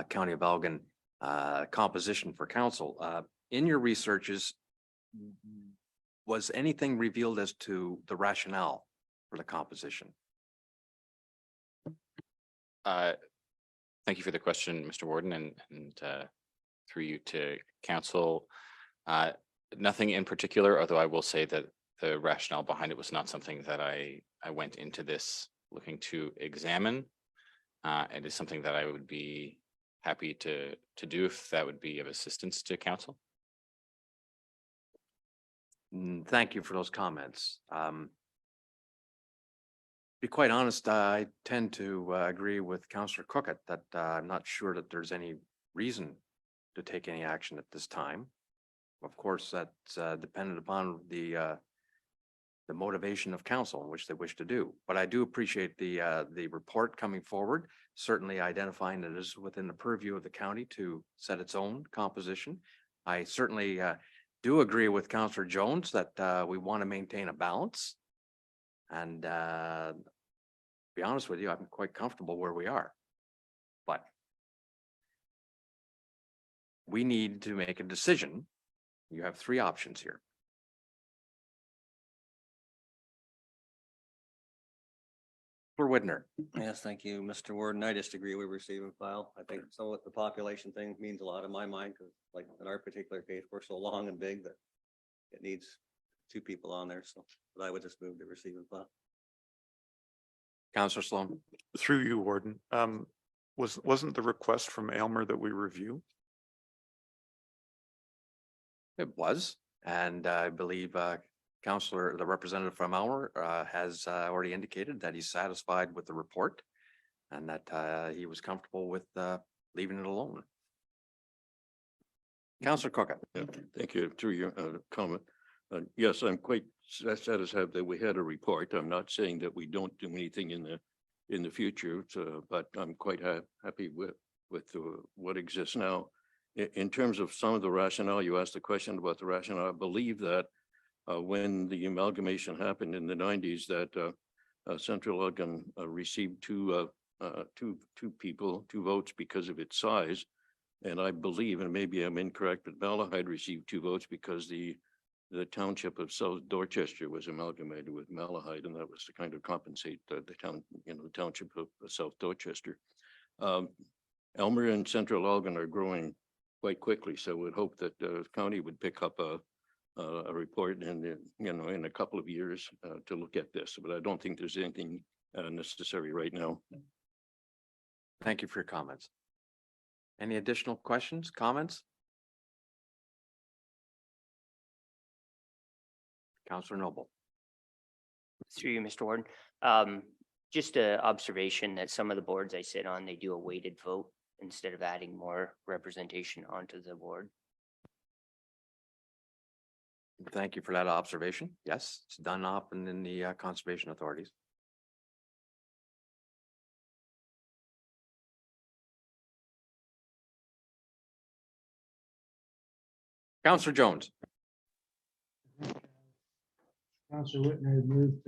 County of Elgin composition for council. In your researches, was anything revealed as to the rationale for the composition? Thank you for the question, Mr. Warden, and through you to council. Nothing in particular, although I will say that the rationale behind it was not something that I went into this looking to examine. It is something that I would be happy to do if that would be of assistance to council. Thank you for those comments. Be quite honest, I tend to agree with Councillor Cookett that I'm not sure that there's any reason to take any action at this time. Of course, that's dependent upon the motivation of council in which they wish to do. But I do appreciate the report coming forward, certainly identifying that it is within the purview of the county to set its own composition. I certainly do agree with Councillor Jones that we want to maintain a balance. And to be honest with you, I'm quite comfortable where we are. But we need to make a decision. You have three options here. For Whitner. Yes, thank you, Mr. Warden. I just agree with receive and file. I think some of the population thing means a lot in my mind, because like in our particular case, we're so long and big that it needs two people on there. So but I would just move to receive and file. Councillor Sloan. Through you, Warden. Wasn't the request from Aylmer that we review? It was, and I believe Councillor, the representative from Elmer has already indicated that he's satisfied with the report and that he was comfortable with leaving it alone. Councillor Cookett. Yeah, thank you. Through your comment. Yes, I'm quite satisfied that we had a report. I'm not saying that we don't do anything in the future, but I'm quite happy with what exists now. In terms of some of the rationale, you asked a question about the rationale. I believe that when the amalgamation happened in the nineties that Central Elgin received two votes because of its size. And I believe, and maybe I'm incorrect, but Malahide received 2 votes because the township of South Dorchester was amalgamated with Malahide, and that was to kind of compensate the town, the township of South Dorchester. Elmer and Central Elgin are growing quite quickly, so we'd hope that the county would pick up a report in a couple of years to look at this, but I don't think there's anything necessary right now. Thank you for your comments. Any additional questions, comments? Councillor Noble. Through you, Mr. Warden. Just an observation that some of the boards I sit on, they do a weighted vote instead of adding more representation onto the board. Thank you for that observation. Yes, it's done often in the conservation authorities. Councillor Jones. Councillor Whitner had moved,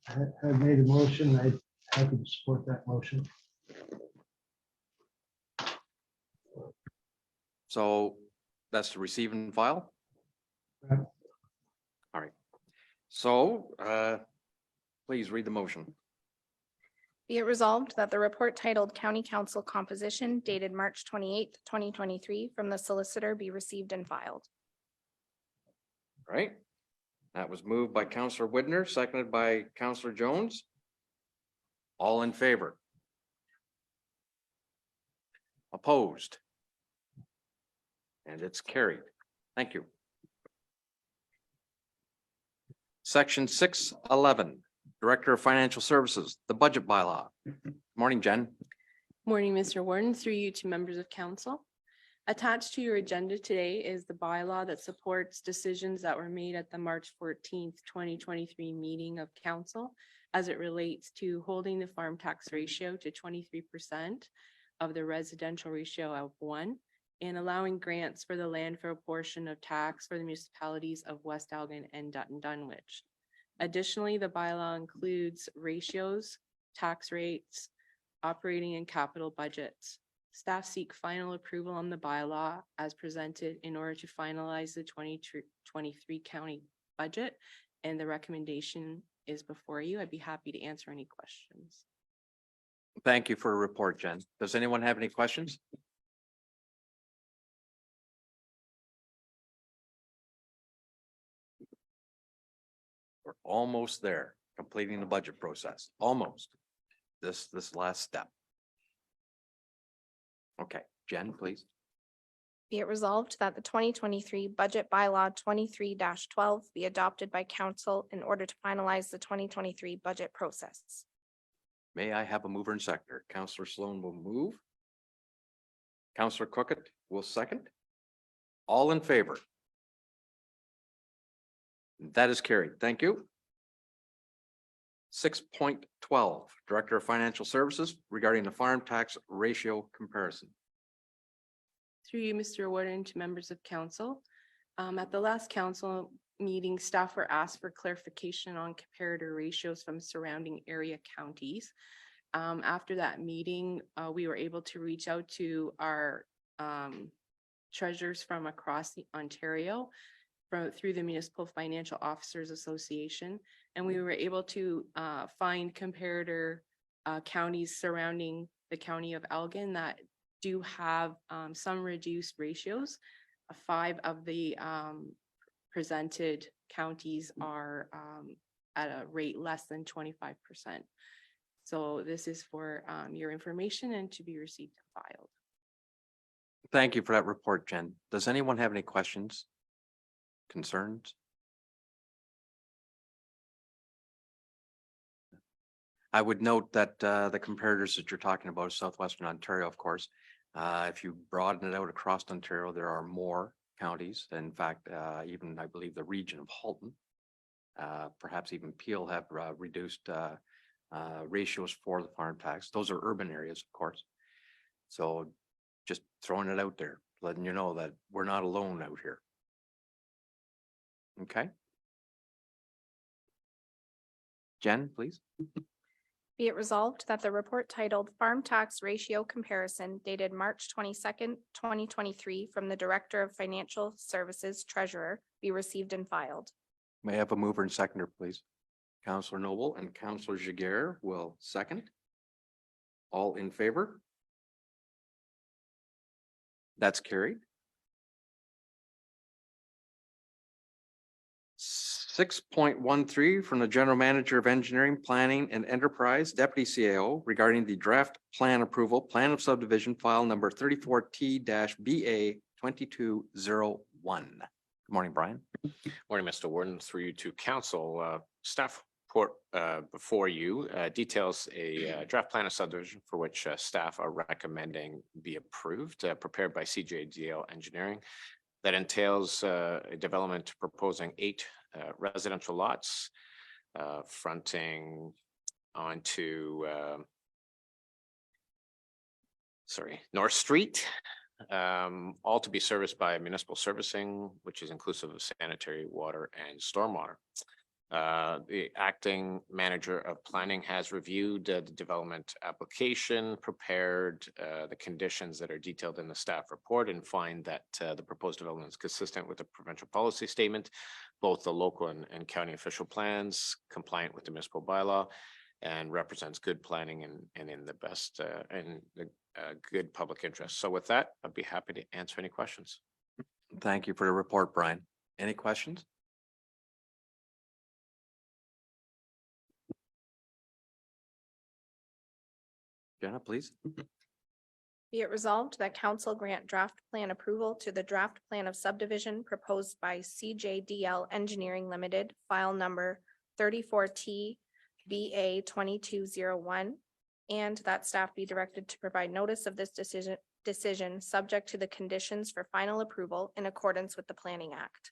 had made a motion. I'm happy to support that motion. So that's to receive and file? Right. All right. So please read the motion. Be it resolved that the report titled County Council Composition dated March 28th, 2023 from the solicitor be received and filed. All right. That was moved by Councillor Whitner, seconded by Councillor Jones. All in favor? Opposed? And it's carried. Thank you. Section 611, Director of Financial Services, the budget bylaw. Morning, Jen. Morning, Mr. Warden, through you to members of council. Attached to your agenda today is the bylaw that supports decisions that were made at the March 14th, 2023 meeting of council as it relates to holding the farm tax ratio to 23% of the residential ratio of 1 and allowing grants for the landfill portion of tax for the municipalities of West Elgin and Dutton Dunwich. Additionally, the bylaw includes ratios, tax rates, operating and capital budgets. Staff seek final approval on the bylaw as presented in order to finalize the 2023 county budget, and the recommendation is before you. I'd be happy to answer any questions. Thank you for a report, Jen. Does anyone have any questions? We're almost there, completing the budget process, almost. This last step. Okay, Jen, please. Be it resolved that the 2023 budget bylaw 23-12 be adopted by council in order to finalize the 2023 budget process. May I have a mover and seconder? Councillor Sloan will move. Councillor Cookett will second. All in favor? That is carried. Thank you. 6.12, Director of Financial Services regarding the farm tax ratio comparison. Through you, Mr. Warden, to members of council. At the last council meeting, staff were asked for clarification on comparator ratios from surrounding area counties. After that meeting, we were able to reach out to our treasurers from across Ontario through the Municipal Financial Officers Association, and we were able to find comparator counties surrounding the county of Elgin that do have some reduced ratios. 5 of the presented counties are at a rate less than 25%. So this is for your information and to be received and filed. Thank you for that report, Jen. Does anyone have any questions? Concerns? I would note that the comparators that you're talking about is Southwestern Ontario, of course. If you broaden it out across Ontario, there are more counties. In fact, even I believe the region of Halton, perhaps even Peel have reduced ratios for the farm tax. Those are urban areas, of course. So just throwing it out there, letting you know that we're not alone out here. Okay. Jen, please. Be it resolved that the report titled Farm Tax Ratio Comparison dated March 22nd, 2023 from the Director of Financial Services Treasurer be received and filed. May I have a mover and seconder, please? Counselor Noble and Counselor Jiguer will second. All in favor? That's carried. 6.13 from the General Manager of Engineering, Planning and Enterprise, Deputy CAO, regarding the draft plan approval, plan of subdivision file number 34T-BA 2201. Good morning, Brian. Morning, Mr. Warden, through you to council. Staff report before you details a draft plan of subdivision for which staff are recommending be approved, prepared by CJDL Engineering. That entails a development proposing 8 residential lots fronting onto North Street, all to be serviced by municipal servicing, which is inclusive of sanitary water and stormwater. The acting manager of planning has reviewed the development application, prepared the conditions that are detailed in the staff report, and find that the proposed development is consistent with the provincial policy statement, both the local and county official plans, compliant with the municipal bylaw, and represents good planning and in the best and the good public interest. So with that, I'd be happy to answer any questions. Thank you for the report, Brian. Any questions? Jenna, please. Be it resolved that council grant draft plan approval to the draft plan of subdivision proposed by CJDL Engineering Limited, file number 34T-BA 2201, and that staff be directed to provide notice of this decision subject to the conditions for final approval in accordance with the Planning Act.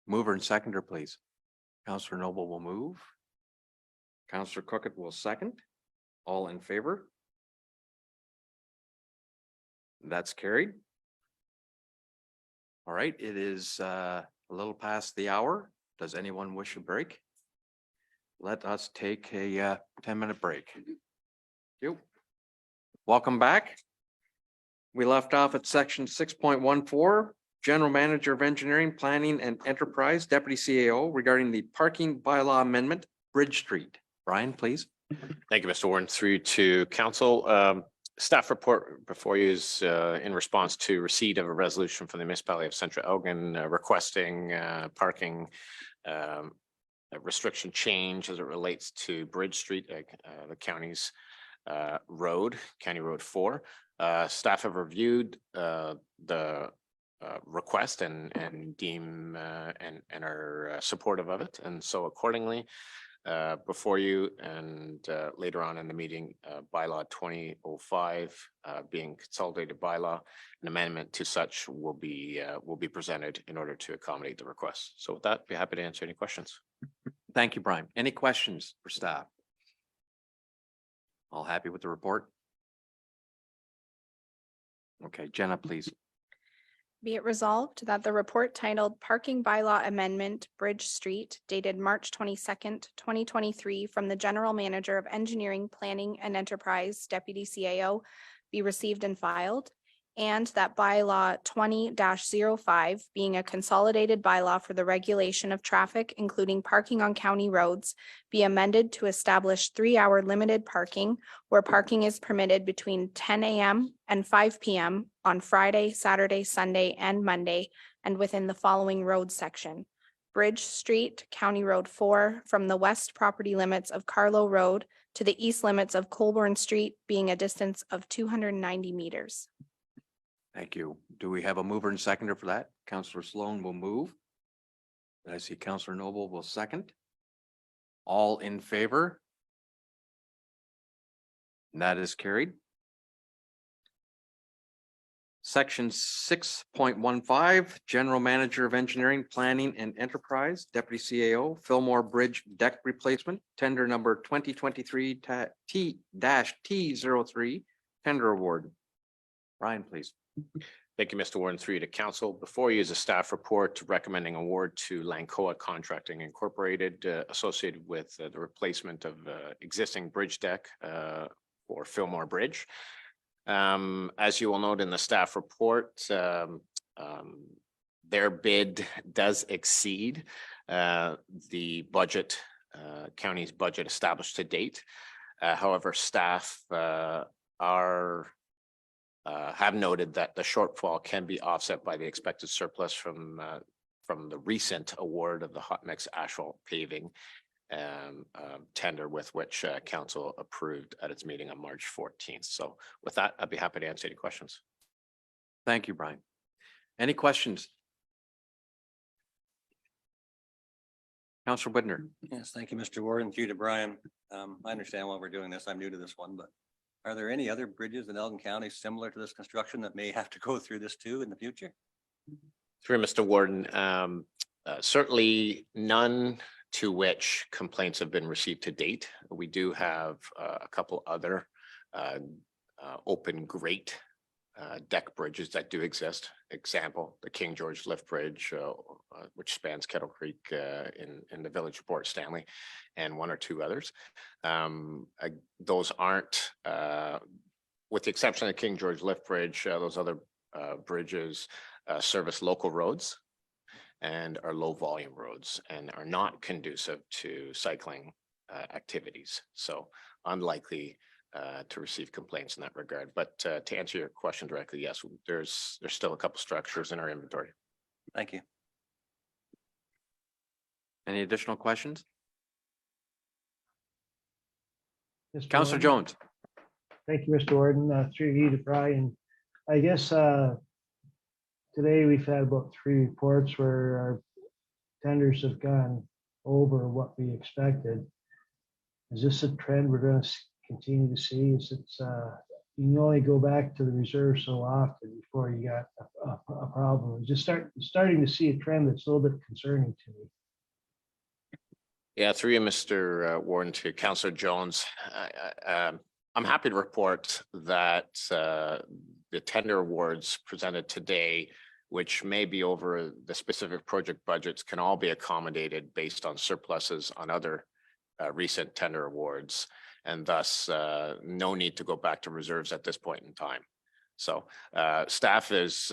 Mover and seconder, please. Counselor Noble will move. Counselor Cookett will second. All in favor? That's carried. All right, it is a little past the hour. Does anyone wish a break? Let us take a 10-minute break. Thank you. Welcome back. We left off at section 6.14, General Manager of Engineering, Planning and Enterprise, Deputy CAO, regarding the parking bylaw amendment, Bridge Street. Brian, please. Thank you, Mr. Warren. Through to council. Staff report before you is in response to receipt of a resolution from the municipality of Central Elgin requesting parking restriction change as it relates to Bridge Street, the county's road, County Road 4. Staff have reviewed the request and deem and are supportive of it. And so accordingly, before you and later on in the meeting, bylaw 2005 being consolidated bylaw, an amendment to such will be presented in order to accommodate the request. So with that, be happy to answer any questions. Thank you, Brian. Any questions for staff? All happy with the report? Okay, Jenna, please. Be it resolved that the report titled Parking Bylaw Amendment, Bridge Street, dated March 22nd, 2023, from the General Manager of Engineering, Planning and Enterprise, Deputy CAO, be received and filed, and that bylaw 20-05, being a consolidated bylaw for the regulation of traffic, including parking on county roads, be amended to establish 3-hour limited parking where parking is permitted between 10 a.m. and 5 p.m. on Friday, Saturday, Sunday, and Monday, and within the following road section: Bridge Street, County Road 4, from the west property limits of Carlow Road to the east limits of Colborne Street, being a distance of 290 meters. Thank you. Do we have a mover and seconder for that? Counselor Sloan will move. I see Counselor Noble will second. All in favor? And that is carried. Section 6.15, General Manager of Engineering, Planning and Enterprise, Deputy CAO, Fillmore Bridge Deck Replacement, tender number 2023-T03, tender award. Brian, please. Thank you, Mr. Warden. Through you to council. Before you is a staff report recommending award to Lancoa Contracting Incorporated associated with the replacement of existing bridge deck for Fillmore Bridge. As you will note in the staff report, their bid does exceed the budget, county's budget established to date. However, staff have noted that the shortfall can be offset by the expected surplus from the recent award of the hot mix asphalt paving tender with which council approved at its meeting on March 14th. So with that, I'd be happy to answer any questions. Thank you, Brian. Any questions? Councillor Whitner. Yes, thank you, Mr. Warden. Through to Brian. I understand why we're doing this. I'm new to this one, but are there any other bridges in Elgin County similar to this construction that may have to go through this too in the future? Through Mr. Warden, certainly none to which complaints have been received to date. We do have a couple other open grate deck bridges that do exist. Example, the King George Lift Bridge, which spans Kettle Creek in the village of Port Stanley, and one or two others. Those aren't, with the exception of the King George Lift Bridge, those other bridges service local roads and are low volume roads and are not conducive to cycling activities. So unlikely to receive complaints in that regard. But to answer your question directly, yes, there's still a couple structures in our inventory. Thank you. Any additional questions? Mr. Councillor Warden. Jones. Thank you, Mr. Warden. Through you to Brian. I guess today we've had about 3 reports where our tenders have gone over what we expected. Is this a trend we're going to continue to see? Is it's you can only go back to the reserve so often before you got a problem. Just starting to see a trend that's a little bit concerning to me. Yeah, through you, Mr. Warden, to Councillor Jones. I'm happy to report that the tender awards presented today, which may be over the specific project budgets, can all be accommodated based on surpluses on other recent tender awards, and thus no need to go back to reserves at this point in time. So staff is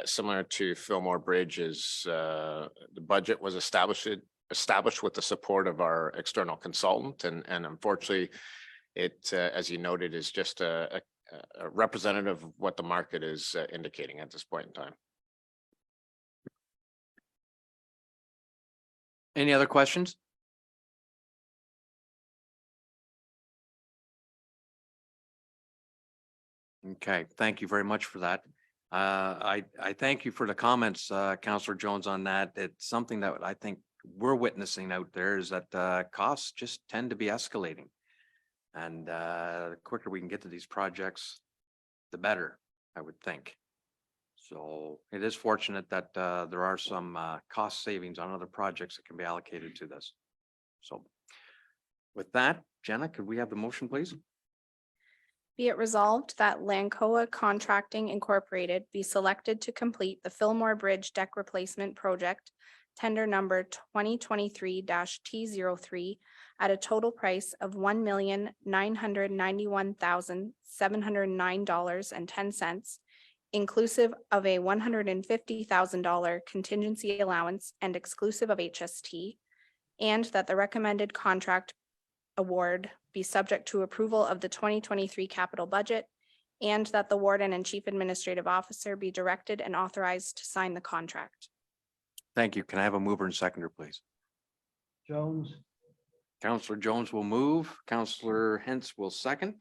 similar to Fillmore Bridge. The budget was established with the support of our external consultant, and unfortunately it, as you noted, is just a representative of what the market is indicating at this point in time. Any other questions? Okay, thank you very much for that. I thank you for the comments, Councillor Jones, on that. It's something that I think we're witnessing out there is that costs just tend to be escalating. And the quicker we can get to these projects, the better, I would think. So it is fortunate that there are some cost savings on other projects that can be allocated to this. So with that, Jenna, could we have the motion, please? Be it resolved that Lancoa Contracting Incorporated be selected to complete the Fillmore Bridge deck replacement project, tender number 2023-T03 at a total price of $1,991,709.10, inclusive of a $150,000 contingency allowance and exclusive of HST, and that the recommended contract award be subject to approval of the 2023 capital budget, and that the warden and chief administrative officer be directed and authorized to sign the contract. Thank you. Can I have a mover and seconder, please? Jones. Councillor Jones will move. Councillor Hentz will second.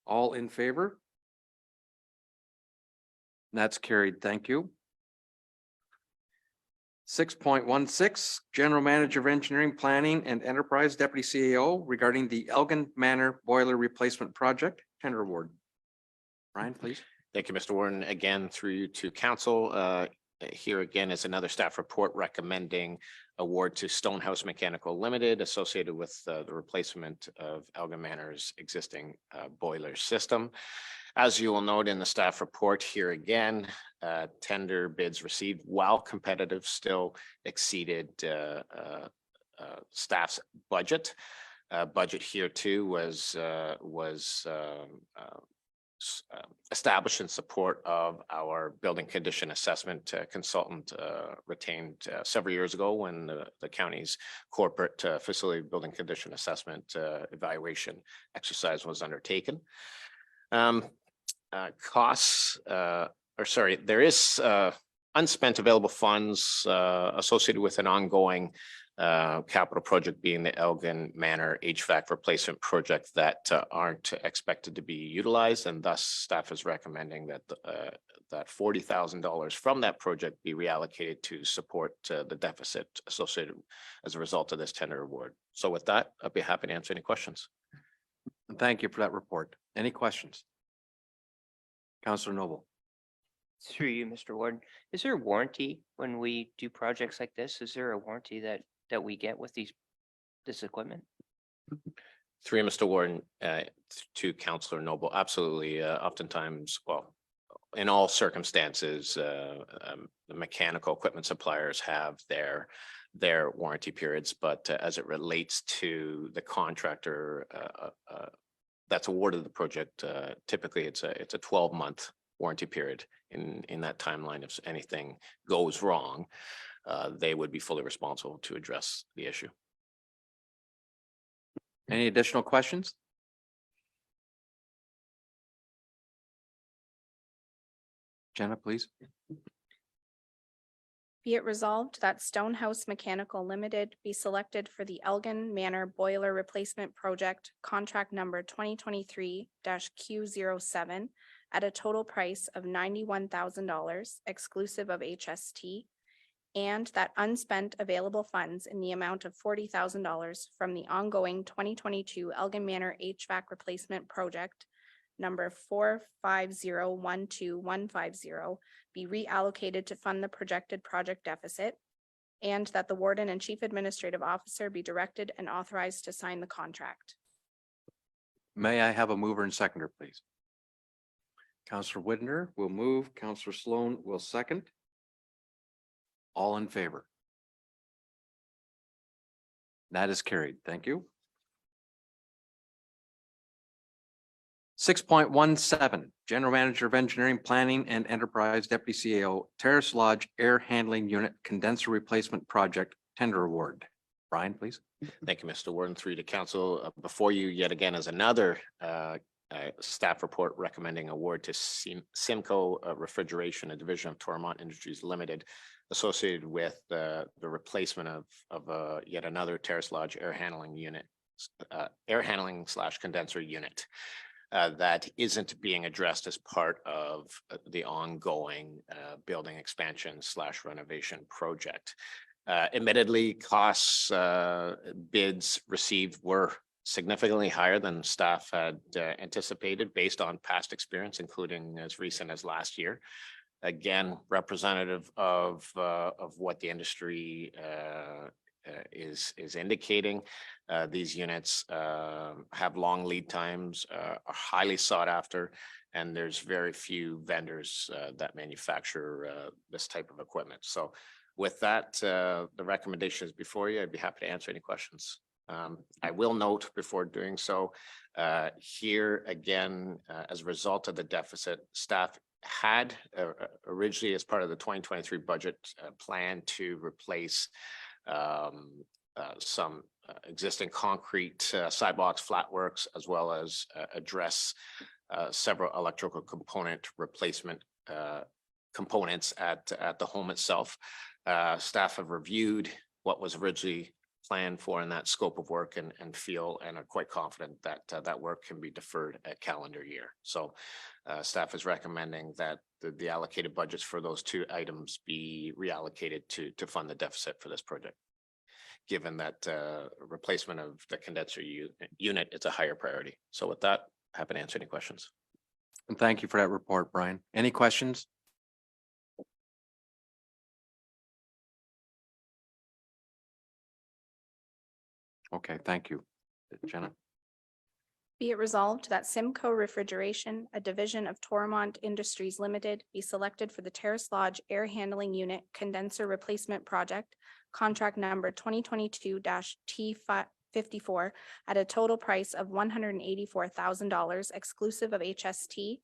All in favor? That's carried. Thank you. 6.16, General Manager of Engineering, Planning and Enterprise, Deputy CAO, regarding the Elgin Manor Boiler Replacement Project tender award. Brian, please. Thank you, Mr. Warden. Again, through you to council. Here again is another staff report recommending award to Stonehouse Mechanical Limited associated with the replacement of Elgin Manor's existing boiler system. As you will note in the staff report here again, tender bids received, while competitive, still exceeded staff's budget. Budget here too was established in support of our building condition assessment consultant retained several years ago when the county's corporate facility building condition assessment evaluation exercise was undertaken. Costs, there is unspent available funds associated with an ongoing capital project being the Elgin Manor HVAC replacement project that aren't expected to be utilized, and thus staff is recommending that that $40,000 from that project be reallocated to support the deficit associated as a result of this tender award. So with that, I'd be happy to answer any questions. Thank you for that report. Any questions? Councillor Noble. Through you, Mr. Warden, is there a warranty when we do projects like this? Is there a warranty that we get with this equipment? Through you, Mr. Warden, to Councillor Noble, absolutely. Oftentimes, well, in all circumstances, the mechanical equipment suppliers have their warranty periods, but as it relates to the contractor that's awarded the project, typically it's a 12-month warranty period. In that timeline, if anything goes wrong, they would be fully responsible to address the issue. Any additional questions? Jenna, please. Be it resolved that Stonehouse Mechanical Limited be selected for the Elgin Manor Boiler Replacement Project, contract number 2023-Q07 at a total price of $91,000 exclusive of HST, and that unspent available funds in the amount of $40,000 from the ongoing 2022 Elgin Manor HVAC Replacement Project number 45012-150 be reallocated to fund the projected project deficit, and that the warden and chief administrative officer be directed and authorized to sign the contract. May I have a mover and seconder, please? Councillor Whitner will move. Councillor Sloan will second. All in favor? That is carried. Thank you. 6.17, General Manager of Engineering, Planning and Enterprise, Deputy CEO, Terrace Lodge Air Handling Unit Condenser Replacement Project Tender Award. Brian, please. Thank you, Mr. Warden. Through to council. Before you yet again is another staff report recommending award to Simco Refrigeration, a division of Toromont Industries Limited, associated with the replacement of yet another Terrace Lodge air handling unit, air handling / condenser unit that isn't being addressed as part of the ongoing building expansion / renovation project. Admittedly, costs bids received were significantly higher than staff had anticipated based on past experience, including as recent as last year. Again, representative of what the industry is indicating. These units have long lead times, are highly sought after, and there's very few vendors that manufacture this type of equipment. So with that, the recommendation is before you. I'd be happy to answer any questions. I will note before doing so, here again, as a result of the deficit, staff had originally as part of the 2023 budget plan to replace some existing concrete sidewalks, flatworks, as well as address several electrical component replacement components at the home itself. Staff have reviewed what was originally planned for in that scope of work and feel and are quite confident that that work can be deferred a calendar year. So staff is recommending that the allocated budgets for those two items be reallocated to fund the deficit for this project, given that replacement of the condenser unit is a higher priority. So with that, happy to answer any questions. And thank you for that report, Brian. Any questions? Okay, thank you. Jenna? Be it resolved that Simcoe Refrigeration, a division of Toromont Industries Limited, be selected for the Terrace Lodge Air Handling Unit Condenser Replacement Project, contract number 2022-T54 at a total price of $184,000 exclusive of HST,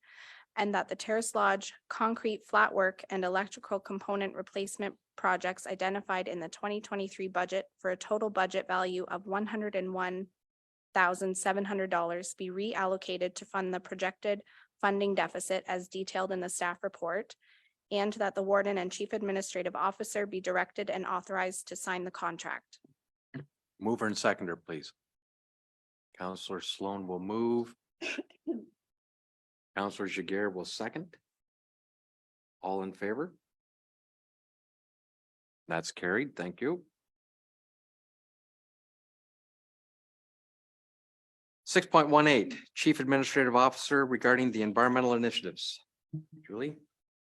and that the Terrace Lodge concrete flatwork and electrical component replacement projects identified in the 2023 budget for a total budget value of $101,700 be reallocated to fund the projected funding deficit as detailed in the staff report, and that the warden and chief administrative officer be directed and authorized to sign the contract. Mover and seconder, please. Counselor Sloan will move. Counselor Jiguer will second. All in favor? That's carried. Thank you. 6.18, Chief Administrative Officer regarding the environmental initiatives. Julie?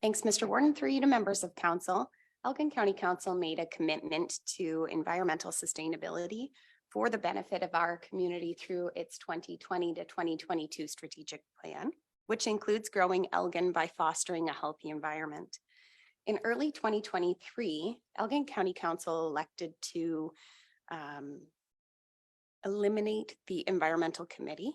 Thanks, Mr. Warden. Through you to members of council. Elgin County Council made a commitment to environmental sustainability for the benefit of our community through its 2020 to 2022 strategic plan, which includes growing Elgin by fostering a healthy environment. In early 2023, Elgin County Council elected to eliminate the environmental committee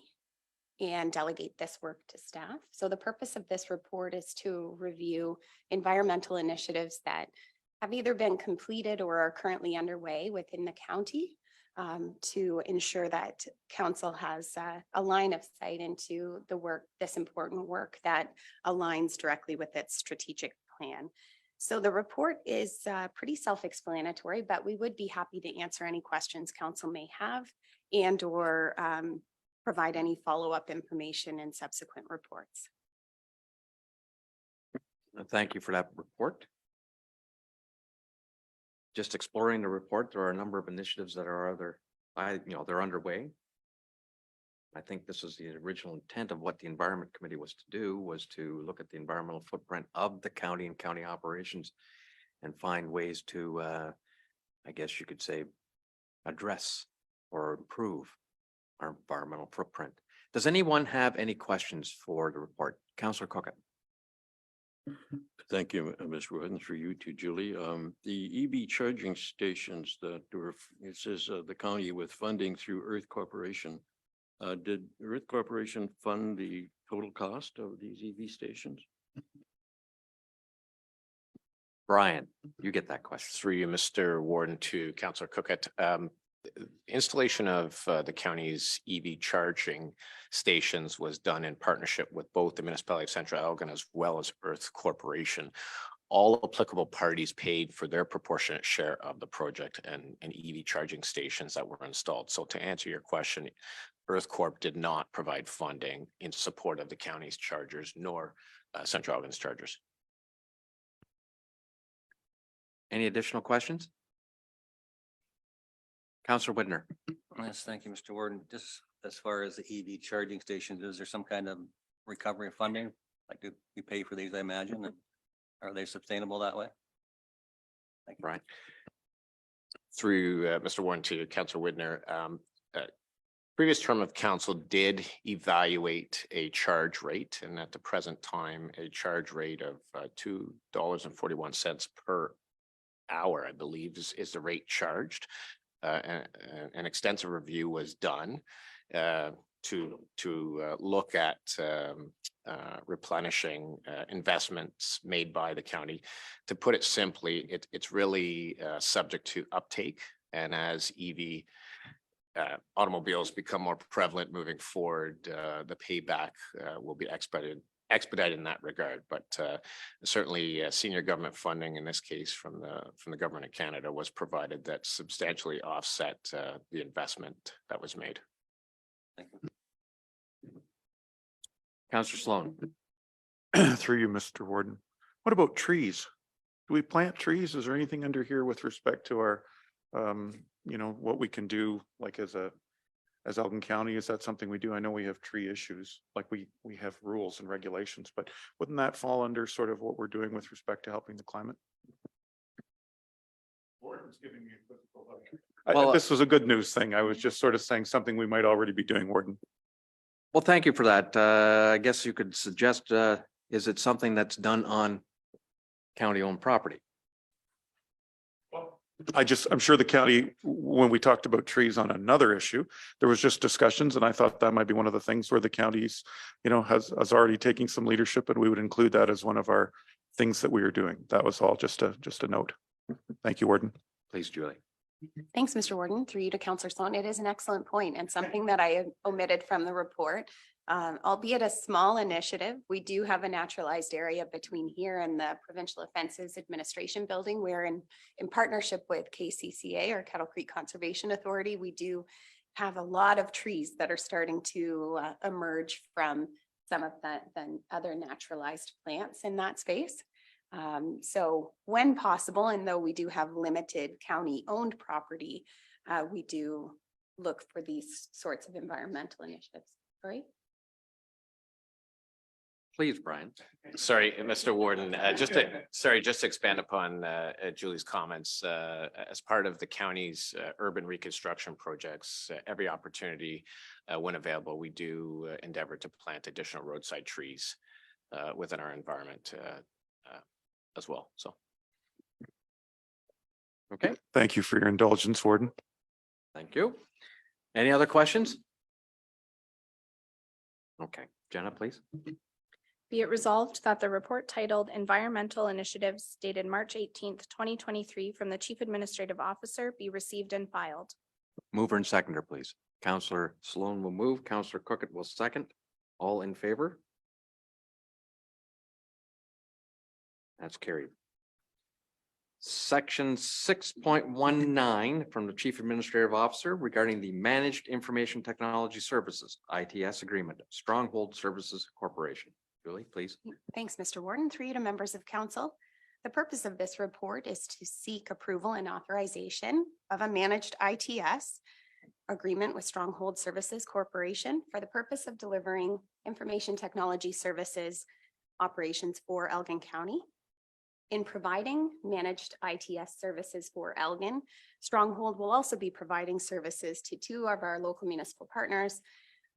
and delegate this work to staff. So the purpose of this report is to review environmental initiatives that have either been completed or are currently underway within the county, to ensure that council has a line of sight into the work, this important work that aligns directly with its strategic plan. So the report is pretty self-explanatory, but we would be happy to answer any questions council may have and or provide any follow-up information in subsequent reports. Thank you for that report. Just exploring the report, there are a number of initiatives that are they're underway. I think this is the original intent of what the Environment Committee was to do, was to look at the environmental footprint of the county and county operations and find ways to, I guess you could say, address or improve our environmental footprint. Does anyone have any questions for the report? Councillor Cookett. Thank you, Mr. Warden, through you to Julie. The EV charging stations that were, it says the county with funding through Earth Corporation. Did Earth Corporation fund the total cost of these EV stations? Brian, you get that question. Through you, Mr. Warden, to Councillor Cookett. Installation of the county's EV charging stations was done in partnership with both the municipality of Central Elgin as well as Earth Corporation. All applicable parties paid for their proportionate share of the project and EV charging stations that were installed. So to answer your question, Earth Corp did not provide funding in support of the county's chargers nor Central Elgin's chargers. Any additional questions? Councillor Whitner. Yes, thank you, Mr. Warden. Just as far as the EV charging stations, is there some kind of recovery funding? Like, do we pay for these, I imagine? And are they sustainable that way? Thank you. Right. Through Mr. Warren to Councillor Whitner, previous term of council did evaluate a charge rate, and at the present time, a charge rate of $2.41 per hour, I believe, is the rate charged. An extensive review was done to look at replenishing investments made by the county. To put it simply, it's really subject to uptake, and as EV automobiles become more prevalent moving forward, the payback will be expedited in that regard. But certainly senior government funding, in this case from the government of Canada, was provided that substantially offset the investment that was made. Thank you. Councillor Sloan. Through you, Mr. Warden. What about trees? Do we plant trees? Is there anything under here with respect to our, what we can do, like as Elgin County? Is that something we do? I know we have tree issues, like we have rules and regulations, but wouldn't that fall under sort of what we're doing with respect to helping the climate? Warden's giving me a physical look. This was a good news thing. I was just sort of saying something we might already be doing, Warden. Well, thank you for that. I guess you could suggest, is it something that's done on county-owned property? I'm sure the county, when we talked about trees on another issue, there was just discussions, and I thought that might be one of the things where the county's, has already taken some leadership, and we would include that as one of our things that we are doing. That was all just a note. Thank you, Warden. Please, Julie. Thanks, Mr. Warden. Through you to Councillor Sloan. It is an excellent point and something that I omitted from the report. Albeit a small initiative, we do have a naturalized area between here and the Provincial Offences Administration Building, where in partnership with KCCA or Kettle Creek Conservation Authority, we do have a lot of trees that are starting to emerge from some of the other naturalized plants in that space. So when possible, and though we do have limited county-owned property, we do look for these sorts of environmental initiatives. Right? Please, Brian. Sorry, Mr. Warden, just to expand upon Julie's comments, as part of the county's urban reconstruction projects, every opportunity when available, we do endeavor to plant additional roadside trees within our environment as well. So. Okay, Thank you for your indulgence, Warden. thank you. Any other questions? Okay, Jenna, please. Be it resolved that the report titled Environmental Initiatives dated March 18th, 2023 from the Chief Administrative Officer be received and filed. Mover and seconder, please. Councillor Sloan will move. Councillor Cookett will second. All in favor? That's carried. Section 6.19 from the Chief Administrative Officer regarding the Managed Information Technology Services, ITS agreement, Stronghold Services Corporation. Julie, please. Thanks, Mr. Warden. Through you to members of council. The purpose of this report is to seek approval and authorization of a managed ITS agreement with Stronghold Services Corporation for the purpose of delivering information technology services operations for Elgin County. In providing managed ITS services for Elgin, Stronghold will also be providing services to two of our local municipal partners,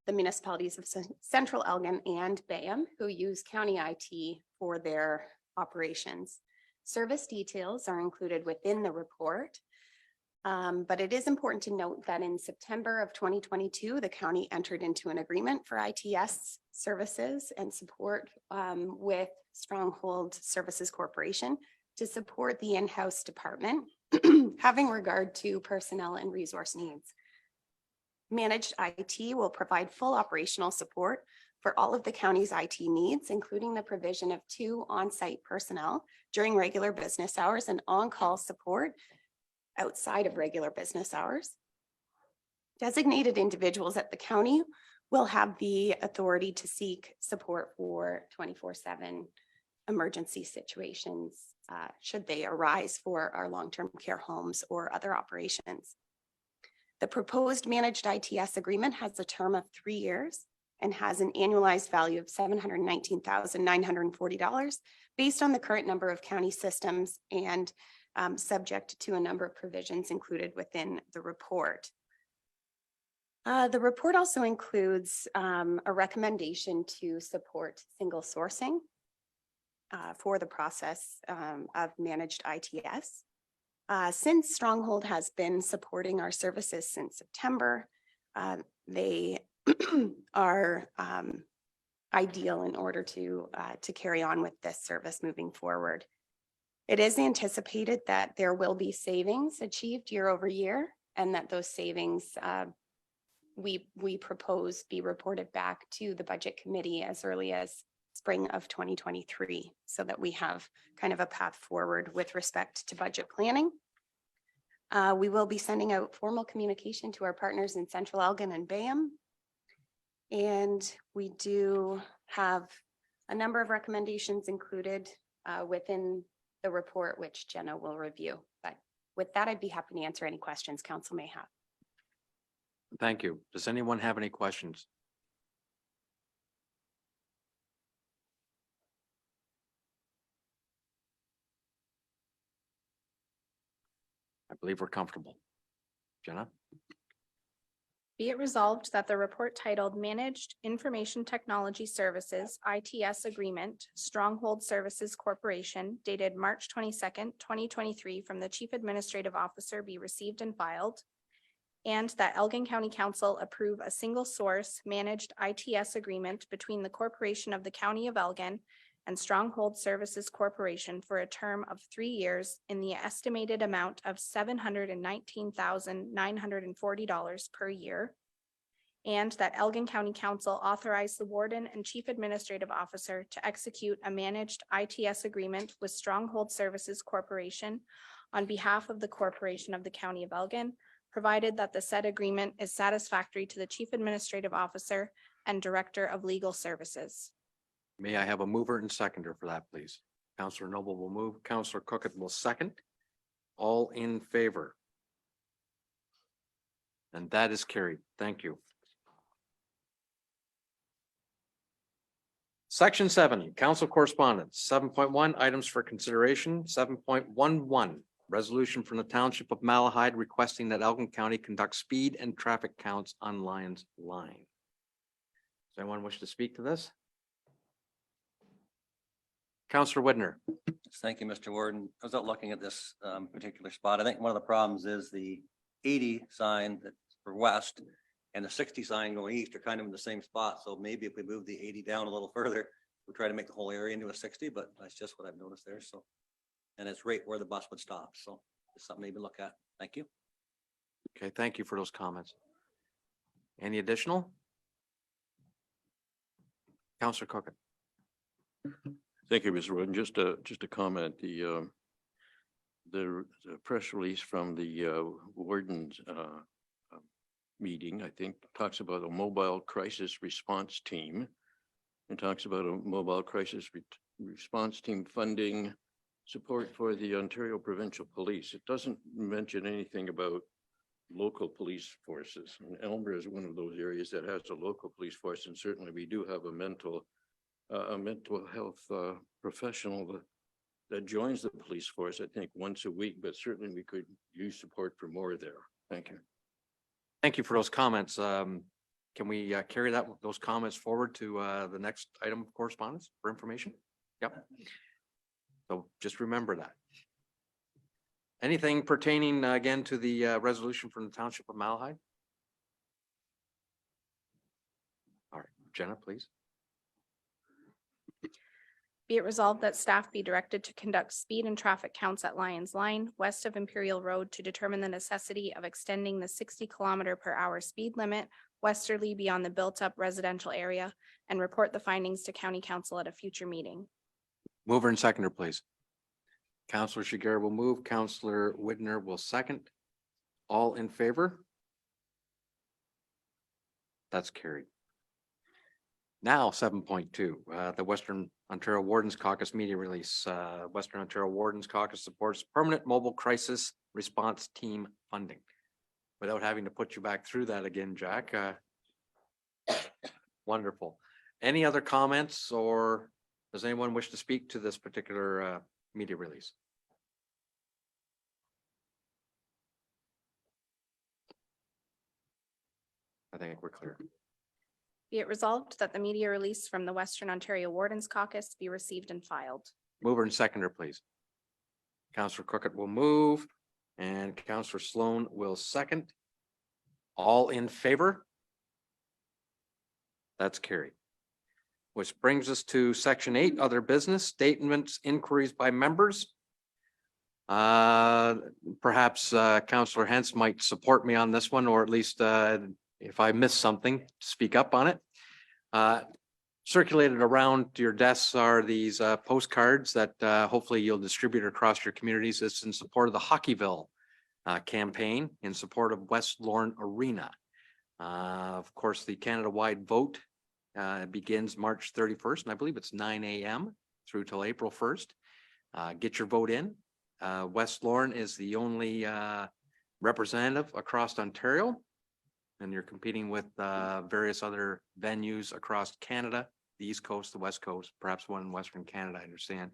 the municipalities of Central Elgin and Bayham, who use county IT for their operations. Service details are included within the report, but it is important to note that in September of 2022, the county entered into an agreement for ITS services and support with Stronghold Services Corporation to support the in-house department, having regard to personnel and resource needs. Managed IT will provide full operational support for all of the county's IT needs, including the provision of 2 on-site personnel during regular business hours and on-call support outside of regular business hours. Designated individuals at the county will have the authority to seek support for 24/7 emergency situations should they arise for our long-term care homes or other operations. The proposed managed ITS agreement has a term of 3 years and has an annualized value of $719,940 based on the current number of county systems and subject to a number of provisions included within the report. The report also includes a recommendation to support single sourcing for the process of managed ITS. Since Stronghold has been supporting our services since September, they are ideal in order to carry on with this service moving forward. It is anticipated that there will be savings achieved year over year, and that those savings we propose be reported back to the budget committee as early as spring of 2023, so that we have kind of a path forward with respect to budget planning. We will be sending out formal communication to our partners in Central Elgin and Bayham. And we do have a number of recommendations included within the report, which Jenna will review. But with that, I'd be happy to answer any questions council may have. Thank you. Does anyone have any questions? I believe we're comfortable. Jenna? Be it resolved that the report titled Managed Information Technology Services, ITS Agreement, Stronghold Services Corporation dated March 22nd, 2023 from the Chief Administrative Officer be received and filed. And that Elgin County Council approve a single source managed ITS agreement between the Corporation of the County of Elgin and Stronghold Services Corporation for a term of 3 years in the estimated amount of $719,940 per year. And that Elgin County Council authorize the Warden and Chief Administrative Officer to execute a managed ITS agreement with Stronghold Services Corporation on behalf of the Corporation of the County of Elgin, provided that the said agreement is satisfactory to the Chief Administrative Officer and Director of Legal Services. May I have a mover and seconder for that, please? Counselor Noble will move, Counselor Cookett will second. All in favor? And that is carried. Thank you. Section 7, Council Correspondence, 7.1, items for consideration, 7.11, resolution from the Township of Malahide requesting that Elgin County conduct speed and traffic counts on Lions Line. Does anyone wish to speak to this? Counselor Widner. Thank you, Mr. Warden. I was out looking at this particular spot. I think one of the problems is the 80 sign that's for west and the 60 sign going east are kind of in the same spot. So maybe if we move the 80 down a little further, we'll try to make the whole area into a 60, but that's just what I've noticed there. So, and it's right where the bus would stop. So it's something maybe look at. Thank you. Okay, thank you for those comments. Any additional? Counselor Cookett. Thank you, Mr. Roden. Just a comment, the press release from the warden's meeting, I think, talks about a mobile crisis response team. And talks about a mobile crisis response team funding support for the Ontario Provincial Police. It doesn't mention anything about local police forces. And Elmer is one of those areas that has a local police force, and certainly we do have a mental health professional that joins the police force, I think, once a week, but certainly we could use support for more there. Thank you. Thank you for those comments. Can we carry those comments forward to the next item of correspondence for information? Yep. So just remember that. Anything pertaining again to the resolution from the Township of Malahide? All right, Jenna, please. Be it resolved that staff be directed to conduct speed and traffic counts at Lions Line west of Imperial Road to determine the necessity of extending the 60 km/h speed limit westerly beyond the built-up residential area and report the findings to County Council at a future meeting. Mover and seconder, please. Counselor Shiger will move, Counselor Widner will second. All in favor? That's carried. Now, 7.2, the Western Ontario Wardens Caucus media release. Western Ontario Wardens Caucus supports permanent mobile crisis response team funding. Without having to put you back through that again, Jack. Wonderful. Any other comments, or does anyone wish to speak to this particular media release? I think we're clear. Be it resolved that the media release from the Western Ontario Wardens Caucus be received and filed. Mover and seconder, please. Counselor Cookett will move and Counselor Sloan will second. All in favor? That's carried. Which brings us to section 8, other business statements, inquiries by members. Perhaps Counselor Hentz might support me on this one, or at least if I miss something, speak up on it. Circulated around your desks are these postcards that hopefully you'll distribute across your communities. It's in support of the Hockeyville campaign, in support of West Lorne Arena. Of course, the Canada-wide vote begins March 31st, and I believe it's 9 a.m. through till April 1st. Get your vote in. West Lorne is the only representative across Ontario, and you're competing with various other venues across Canada, the East Coast, the West Coast, perhaps one in Western Canada, I understand.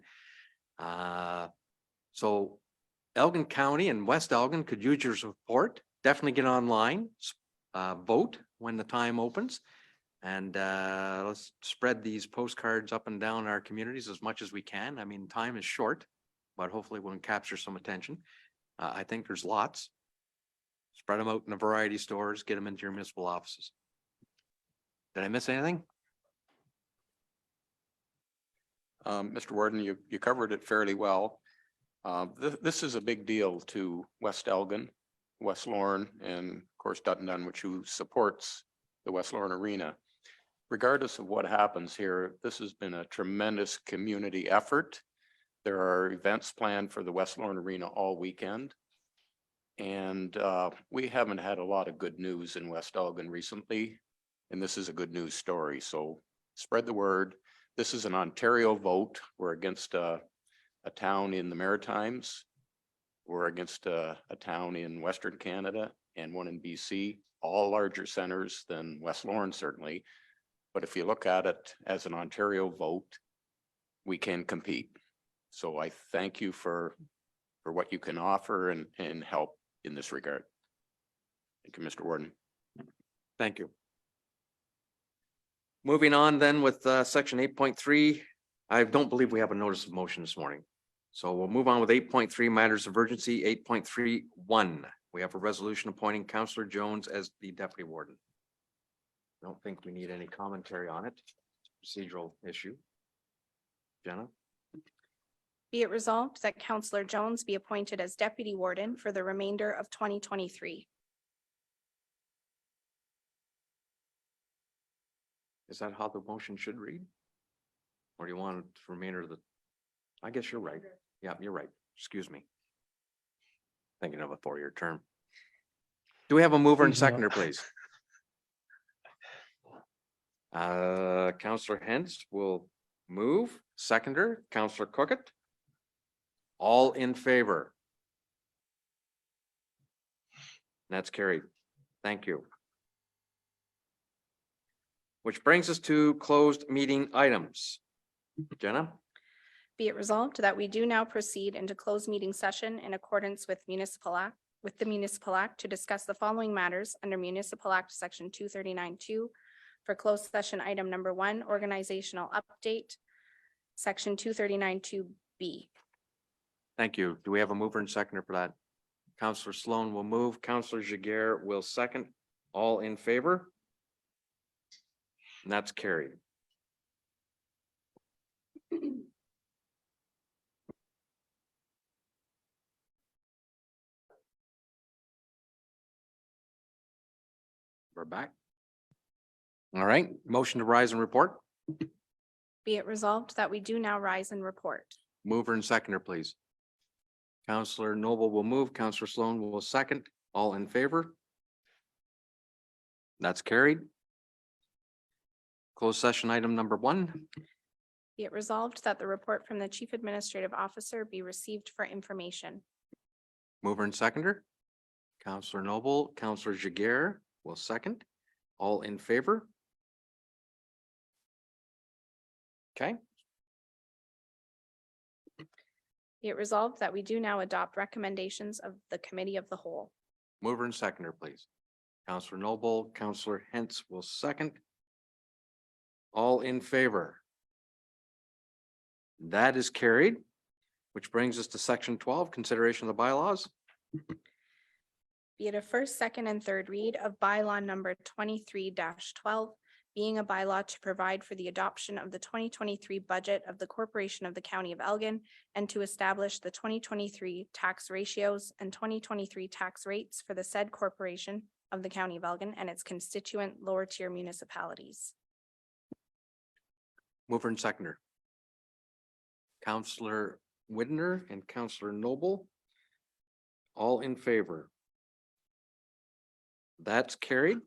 So Elgin County and West Elgin could use your support. Definitely get online, vote when the time opens. And let's spread these postcards up and down our communities as much as we can. I mean, time is short, but hopefully we'll capture some attention. I think there's lots. Spread them out in a variety of stores, get them into your municipal offices. Did I miss anything? Mr. Warden, you covered it fairly well. This is a big deal to West Elgin, West Lorne, and of course Dutton Dunwich, who supports the West Lorne Arena. Regardless of what happens here, this has been a tremendous community effort. There are events planned for the West Lorne Arena all weekend. And we haven't had a lot of good news in West Elgin recently, and this is a good news story. So spread the word. This is an Ontario vote. We're against a town in the Maritimes. We're against a town in Western Canada and one in BC, all larger centers than West Lorne certainly. But if you look at it as an Ontario vote, we can compete. So I thank you for what you can offer and help in this regard. Thank you, Mr. Warden. Thank you. Moving on then with section 8.3, I don't believe we have a notice of motion this morning. So we'll move on with 8.3 matters of urgency. 8.31, we have a resolution appointing Councillor Jones as the deputy warden. I don't think we need any commentary on it. It's a procedural issue. Jenna? Be it resolved that Councillor Jones be appointed as deputy warden for the remainder of 2023. Is that how the motion should read? Or do you want it to remainder of the, I guess you're right. Yeah, you're right. Excuse me. Thinking of a 4-year term. Do we have a mover and Please no. seconder, please? Councillor Hentz will move. Seconder, Councillor Cookett. All in favor? That's carried. Thank you. Which brings us to closed meeting items. Jenna? Be it resolved that we do now proceed into closed meeting session in accordance with the Municipal Act to discuss the following matters under Municipal Act Section 239(2) for closed session item number 1, organizational update, Section 239(2)B. Thank you. Do we have a mover and seconder for that? Councillor Sloan will move. Councillor Jaguar will second. All in favor? And that's carried. We're back. All right, motion to rise and report. Be it resolved that we do now rise and report. Mover and seconder, please. Councillor Noble will move. Councillor Sloan will second. All in favor? That's carried. Closed session item number 1. Be it resolved that the report from the Chief Administrative Officer be received for information. Mover and seconder. Councillor Noble, Councillor Jaguar will second. All in favor? Okay. Be it resolved that we do now adopt recommendations of the Committee of the Whole. Mover and seconder, please. Councillor Noble, Councillor Hentz will second. All in favor? That is carried, which brings us to section 12, consideration of the bylaws. Be it a first, second, and third read of bylaw number 23-12, being a bylaw to provide for the adoption of the 2023 budget of the Corporation of the County of Elgin and to establish the 2023 tax ratios and 2023 tax rates for the said corporation of the County of Elgin and its constituent lower tier municipalities. Mover and seconder. Councillor Widner and Councillor Noble. All in favor? That's carried.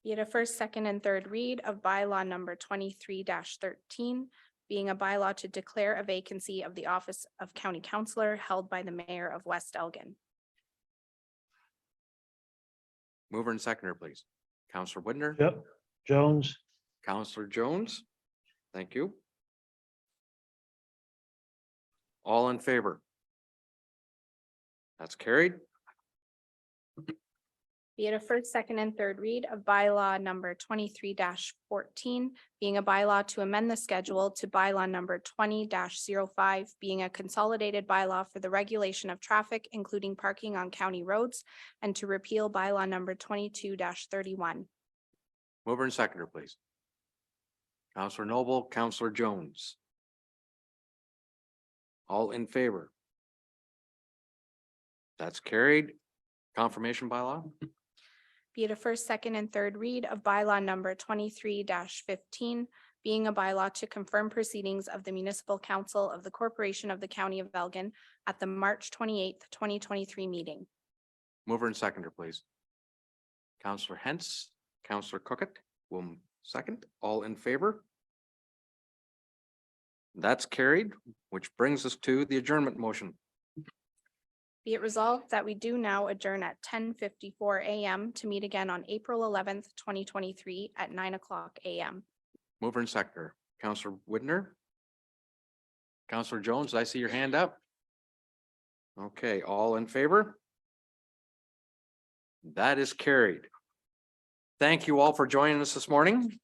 Be it a first, second, and third read of bylaw number 23-13, being a bylaw to declare a vacancy of the office of County Councillor held by the Mayor of West Elgin. Mover and seconder, please. Councillor Widner. Yep, Jones. Councillor Jones. Thank you. All in favor? That's carried. Be it a first, second, and third read of bylaw number 23-14, being a bylaw to amend the schedule to bylaw number 20-05, being a consolidated bylaw for the regulation of traffic, including parking on county roads, and to repeal bylaw number 22-31. Mover and seconder, please. Counselor Noble, Counselor Jones. All in favor? That's carried. Confirmation bylaw. Be it a first, second, and third read of bylaw number 23-15, being a bylaw to confirm proceedings of the municipal council of the corporation of the county of Elgin at the March 28th, 2023 meeting. Mover and seconder, please. Counselor Hentz, Counselor Cookit will second. All in favor? That's carried, which brings us to the adjournment motion. Be it resolved that we do now adjourn at 10:54 a.m. to meet again on April 11th, 2023 at 9:00 a.m. Mover and seconder, Counselor Whitner. Counselor Jones, I see your hand up. Okay, all in favor? That is carried. Thank you all for joining us this morning.